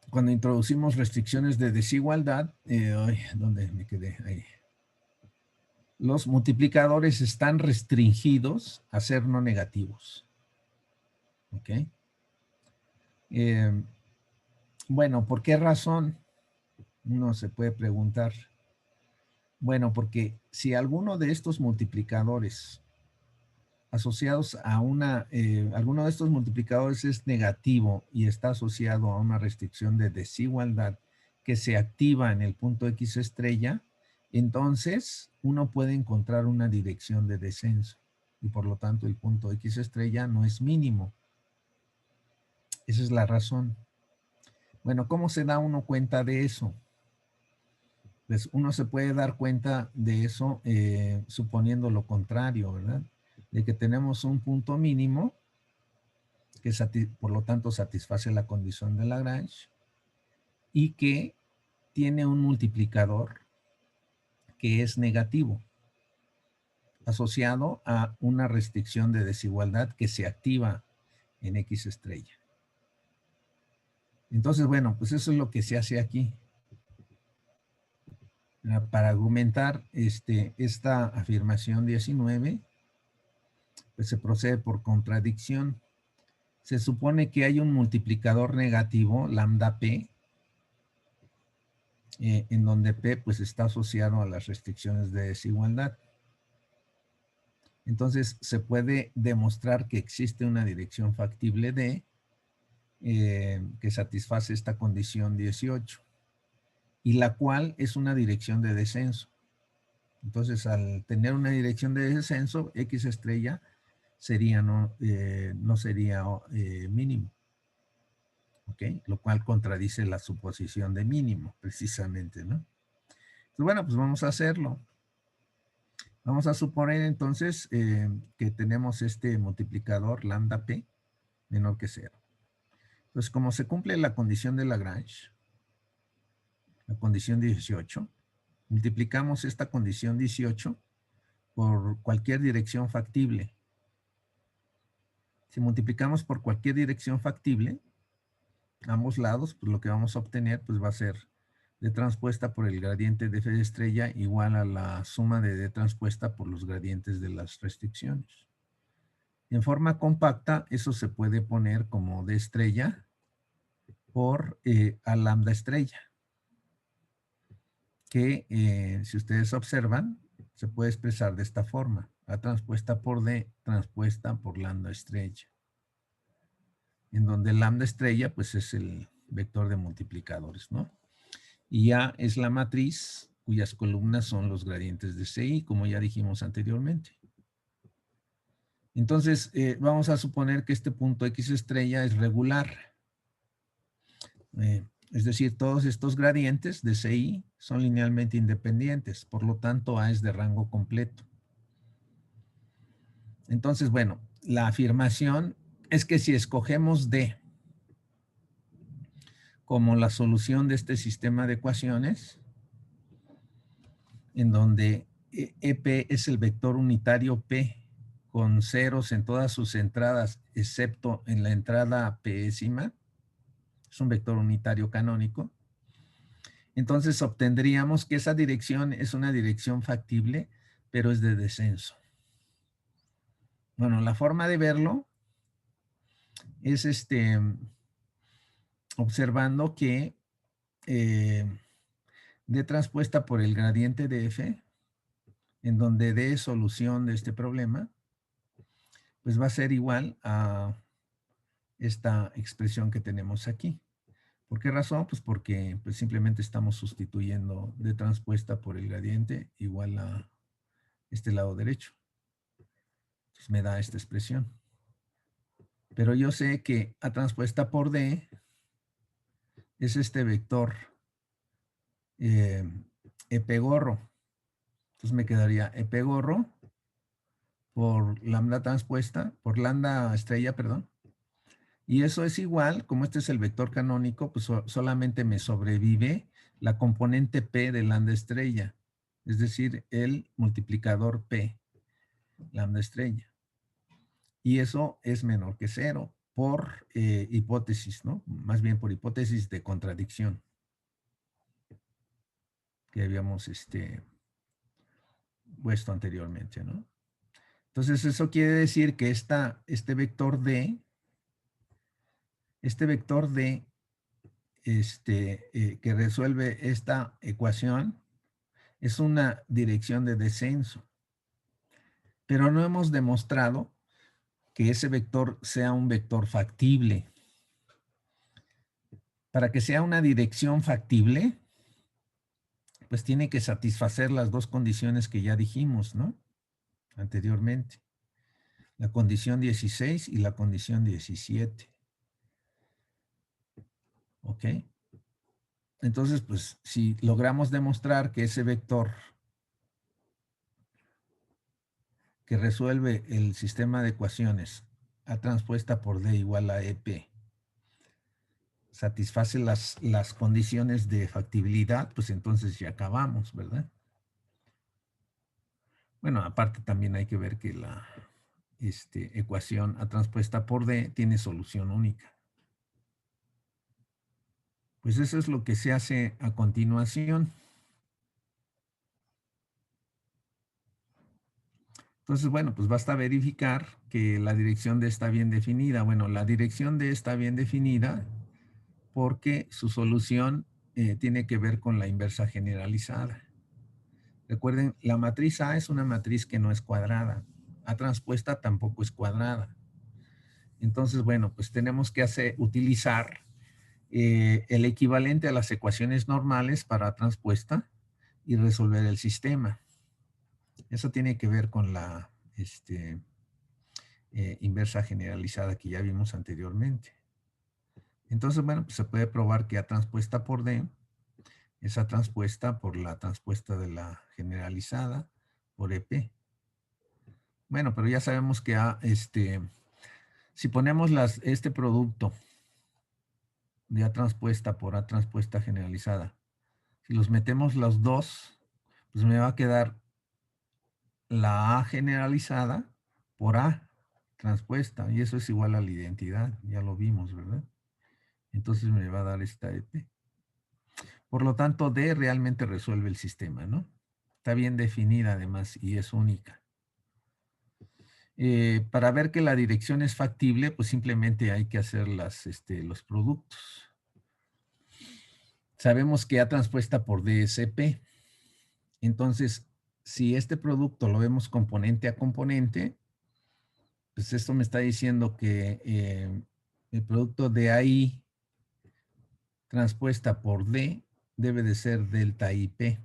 cuando introducimos restricciones de desigualdad, ¿dónde me quedé? Ahí. Los multiplicadores están restringidos a ser no negativos. ¿Ok? Bueno, ¿por qué razón? Uno se puede preguntar. Bueno, porque si alguno de estos multiplicadores asociados a alguno de estos multiplicadores es negativo y está asociado a una restricción de desigualdad que se activa en el punto X estrella, entonces uno puede encontrar una dirección de descenso y por lo tanto el punto X estrella no es mínimo. Esa es la razón. Bueno, ¿cómo se da uno cuenta de eso? Pues uno se puede dar cuenta de eso suponiendo lo contrario, ¿verdad? De que tenemos un punto mínimo que por lo tanto satisface la condición de Lagrange y que tiene un multiplicador que es negativo asociado a una restricción de desigualdad que se activa en X estrella. Entonces, bueno, pues eso es lo que se hace aquí. Para argumentar esta afirmación 19, pues se procede por contradicción. Se supone que hay un multiplicador negativo, lambda p, en donde p pues está asociado a las restricciones de desigualdad. Entonces se puede demostrar que existe una dirección factible D que satisface esta condición 18 y la cual es una dirección de descenso. Entonces al tener una dirección de descenso, X estrella sería no sería mínimo. ¿Ok? Lo cual contradice la suposición de mínimo, precisamente, ¿no? Entonces, bueno, pues vamos a hacerlo. Vamos a suponer entonces que tenemos este multiplicador lambda p menor que 0. Entonces, como se cumple la condición de Lagrange, la condición 18, multiplicamos esta condición 18 por cualquier dirección factible. Si multiplicamos por cualquier dirección factible, ambos lados, pues lo que vamos a obtener pues va a ser D transpuesta por el gradiente de f de estrella igual a la suma de D transpuesta por los gradientes de las restricciones. En forma compacta, eso se puede poner como D estrella por A lambda estrella, que si ustedes observan, se puede expresar de esta forma. A transpuesta por D transpuesta por lambda estrella. En donde lambda estrella pues es el vector de multiplicadores, ¿no? Y A es la matriz cuyas columnas son los gradientes de CI, como ya dijimos anteriormente. Entonces, vamos a suponer que este punto X estrella es regular. Es decir, todos estos gradientes de CI son linealmente independientes, por lo tanto A es de rango completo. Entonces, bueno, la afirmación es que si escogemos D como la solución de este sistema de ecuaciones, en donde EP es el vector unitario P con ceros en todas sus entradas, excepto en la entrada pésima, es un vector unitario canónico, entonces obtendríamos que esa dirección es una dirección factible, pero es de descenso. Bueno, la forma de verlo es observando que D transpuesta por el gradiente de F en donde dé solución de este problema, pues va a ser igual a esta expresión que tenemos aquí. ¿Por qué razón? Pues porque pues simplemente estamos sustituyendo D transpuesta por el gradiente igual a este lado derecho. Entonces me da esta expresión. Pero yo sé que A transpuesta por D es este vector EP gorro. Entonces me quedaría EP gorro por lambda transpuesta, por lambda estrella, perdón. Y eso es igual, como este es el vector canónico, pues solamente me sobrevive la componente P de lambda estrella, es decir, el multiplicador P, lambda estrella. Y eso es menor que 0 por hipótesis, ¿no? Más bien por hipótesis de contradicción que habíamos puesto anteriormente, ¿no? Entonces eso quiere decir que este vector D que resuelve esta ecuación es una dirección de descenso. Pero no hemos demostrado que ese vector sea un vector factible. Para que sea una dirección factible, pues tiene que satisfacer las dos condiciones que ya dijimos, ¿no? Anteriormente. La condición 16 y la condición 17. ¿Ok? Entonces, pues, si logramos demostrar que ese vector que resuelve el sistema de ecuaciones A transpuesta por D igual a EP satisface las condiciones de factibilidad, pues entonces ya acabamos, ¿verdad? Bueno, aparte también hay que ver que la ecuación A transpuesta por D tiene solución única. Pues eso es lo que se hace a continuación. Entonces, bueno, pues basta verificar que la dirección D está bien definida. Bueno, la dirección D está bien definida porque su solución tiene que ver con la inversa generalizada. Recuerden, la matriz A es una matriz que no es cuadrada. A transpuesta tampoco es cuadrada. Entonces, bueno, pues tenemos que utilizar el equivalente a las ecuaciones normales para A transpuesta y resolver el sistema. Eso tiene que ver con la inversa generalizada que ya vimos anteriormente. Entonces, bueno, pues se puede probar que A transpuesta por D es A transpuesta por la transpuesta de la generalizada por EP. Bueno, pero ya sabemos que si ponemos este producto de A transpuesta por A transpuesta generalizada, si los metemos los dos, pues me va a quedar la A generalizada por A transpuesta, y eso es igual a la identidad, ya lo vimos, ¿verdad? Entonces me va a dar esta EP. Por lo tanto, D realmente resuelve el sistema, ¿no? Está bien definida además y es única. Para ver que la dirección es factible, pues simplemente hay que hacer los productos. Sabemos que A transpuesta por D es EP. Entonces, si este producto lo vemos componente a componente, pues esto me está diciendo que el producto de AI transpuesta por D debe de ser delta IP,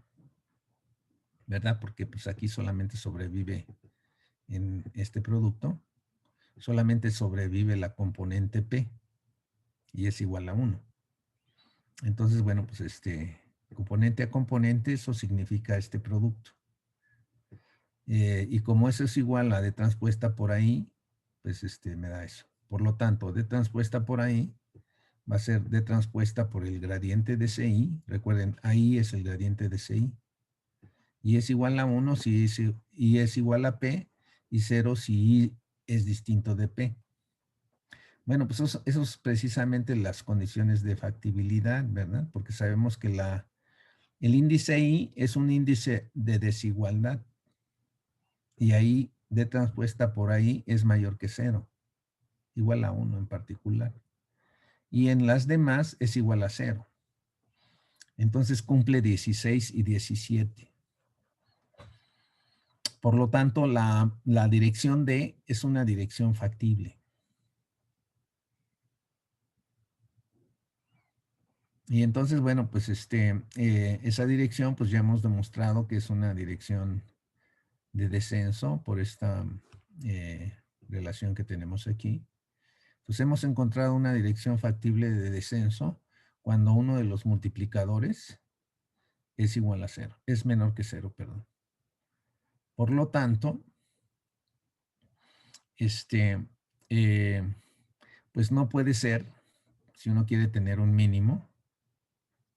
¿verdad? Porque pues aquí solamente sobrevive en este producto, solamente sobrevive la componente P y es igual a 1. Entonces, bueno, pues componente a componente, eso significa este producto. Y como eso es igual a D transpuesta por ahí, pues me da eso. Por lo tanto, D transpuesta por ahí va a ser D transpuesta por el gradiente de CI. Recuerden, ahí es el gradiente de CI. Y es igual a 1 si es igual a P y 0 si I es distinto de P. Bueno, pues eso es precisamente las condiciones de factibilidad, ¿verdad? Porque sabemos que el índice I es un índice de desigualdad. Y ahí D transpuesta por ahí es mayor que 0. Igual a 1 en particular. Y en las demás es igual a 0. Entonces cumple 16 y 17. Por lo tanto, la dirección D es una dirección factible. Y entonces, bueno, pues esa dirección, pues ya hemos demostrado que es una dirección de descenso por esta relación que tenemos aquí. Pues hemos encontrado una dirección factible de descenso cuando uno de los multiplicadores es igual a 0, es menor que 0, perdón. Por lo tanto, pues no puede ser, si uno quiere tener un mínimo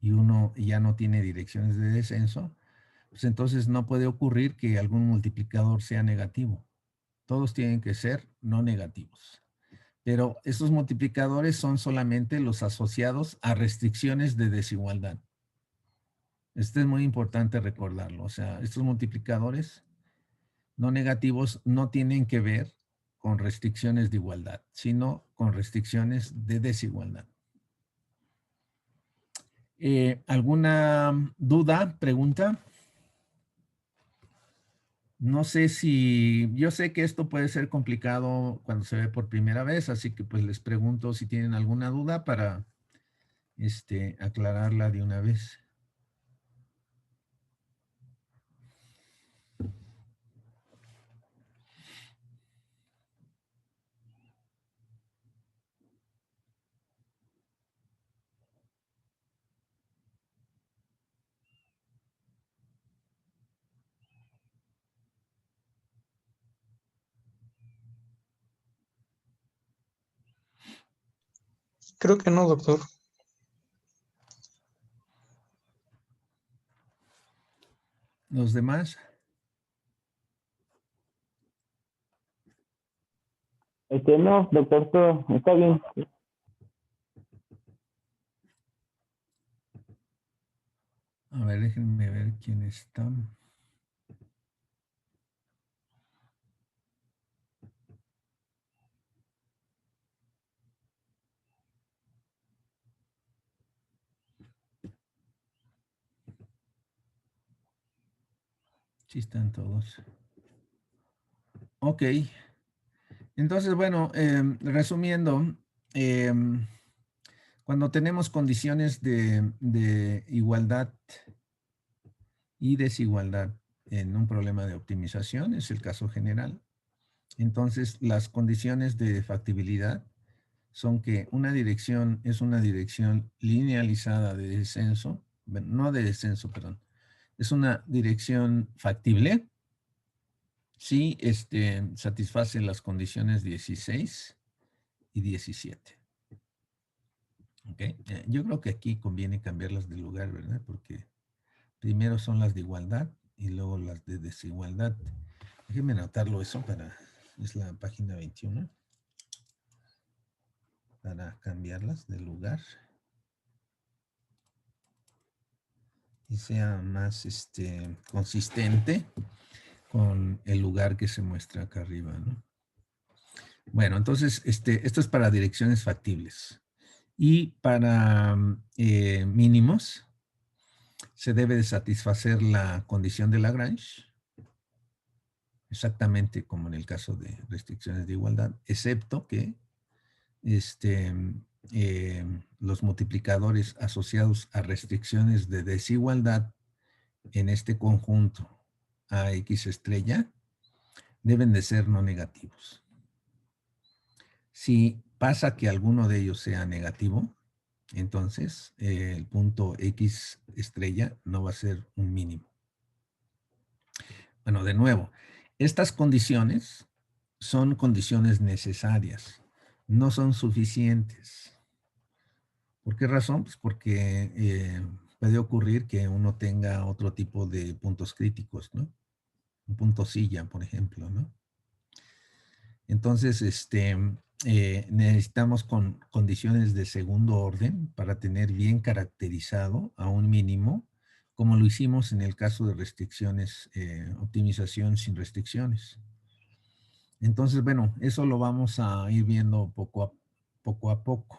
y uno ya no tiene direcciones de descenso, pues entonces no puede ocurrir que algún multiplicador sea negativo. Todos tienen que ser no negativos. Pero estos multiplicadores son solamente los asociados a restricciones de desigualdad. Esto es muy importante recordarlo. O sea, estos multiplicadores no negativos no tienen que ver con restricciones de igualdad, sino con restricciones de desigualdad. ¿Alguna duda, pregunta? No sé si, yo sé que esto puede ser complicado cuando se ve por primera vez, así que pues les pregunto si tienen alguna duda para aclararla de una vez. Creo que no, doctor. ¿Los demás? No, doctor, todo está bien. A ver, déjenme ver quién está. Sí están todos. Ok. Entonces, bueno, resumiendo, cuando tenemos condiciones de igualdad y desigualdad en un problema de optimización, es el caso general, entonces las condiciones de factibilidad son que una dirección es una dirección linealizada de descenso, bueno, no de descenso, perdón, es una dirección factible si satisface las condiciones 16 y 17. ¿Okay? Yo creo que aquí conviene cambiarlas de lugar, ¿verdad? Porque primero son las de igualdad y luego las de desigualdad. Déjenme anotarlo eso es la página 21, para cambiarlas de lugar y sea más consistente con el lugar que se muestra acá arriba, ¿no? Bueno, entonces, esto es para direcciones factibles. Y para mínimos, se debe de satisfacer la condición de Lagrange, exactamente como en el caso de restricciones de igualdad, excepto que los multiplicadores asociados a restricciones de desigualdad en este conjunto AX estrella deben de ser no negativos. Si pasa que alguno de ellos sea negativo, entonces el punto X estrella no va a ser un mínimo. Bueno, de nuevo, estas condiciones son condiciones necesarias, no son suficientes. ¿Por qué razón? Pues porque puede ocurrir que uno tenga otro tipo de puntos críticos, ¿no? Un punto silla, por ejemplo, ¿no? Entonces, necesitamos condiciones de segundo orden para tener bien caracterizado a un mínimo, como lo hicimos en el caso de restricciones, optimización sin restricciones. Entonces, bueno, eso lo vamos a ir viendo poco a poco.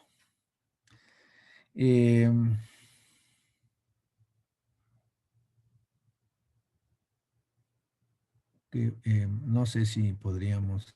que no sé si podríamos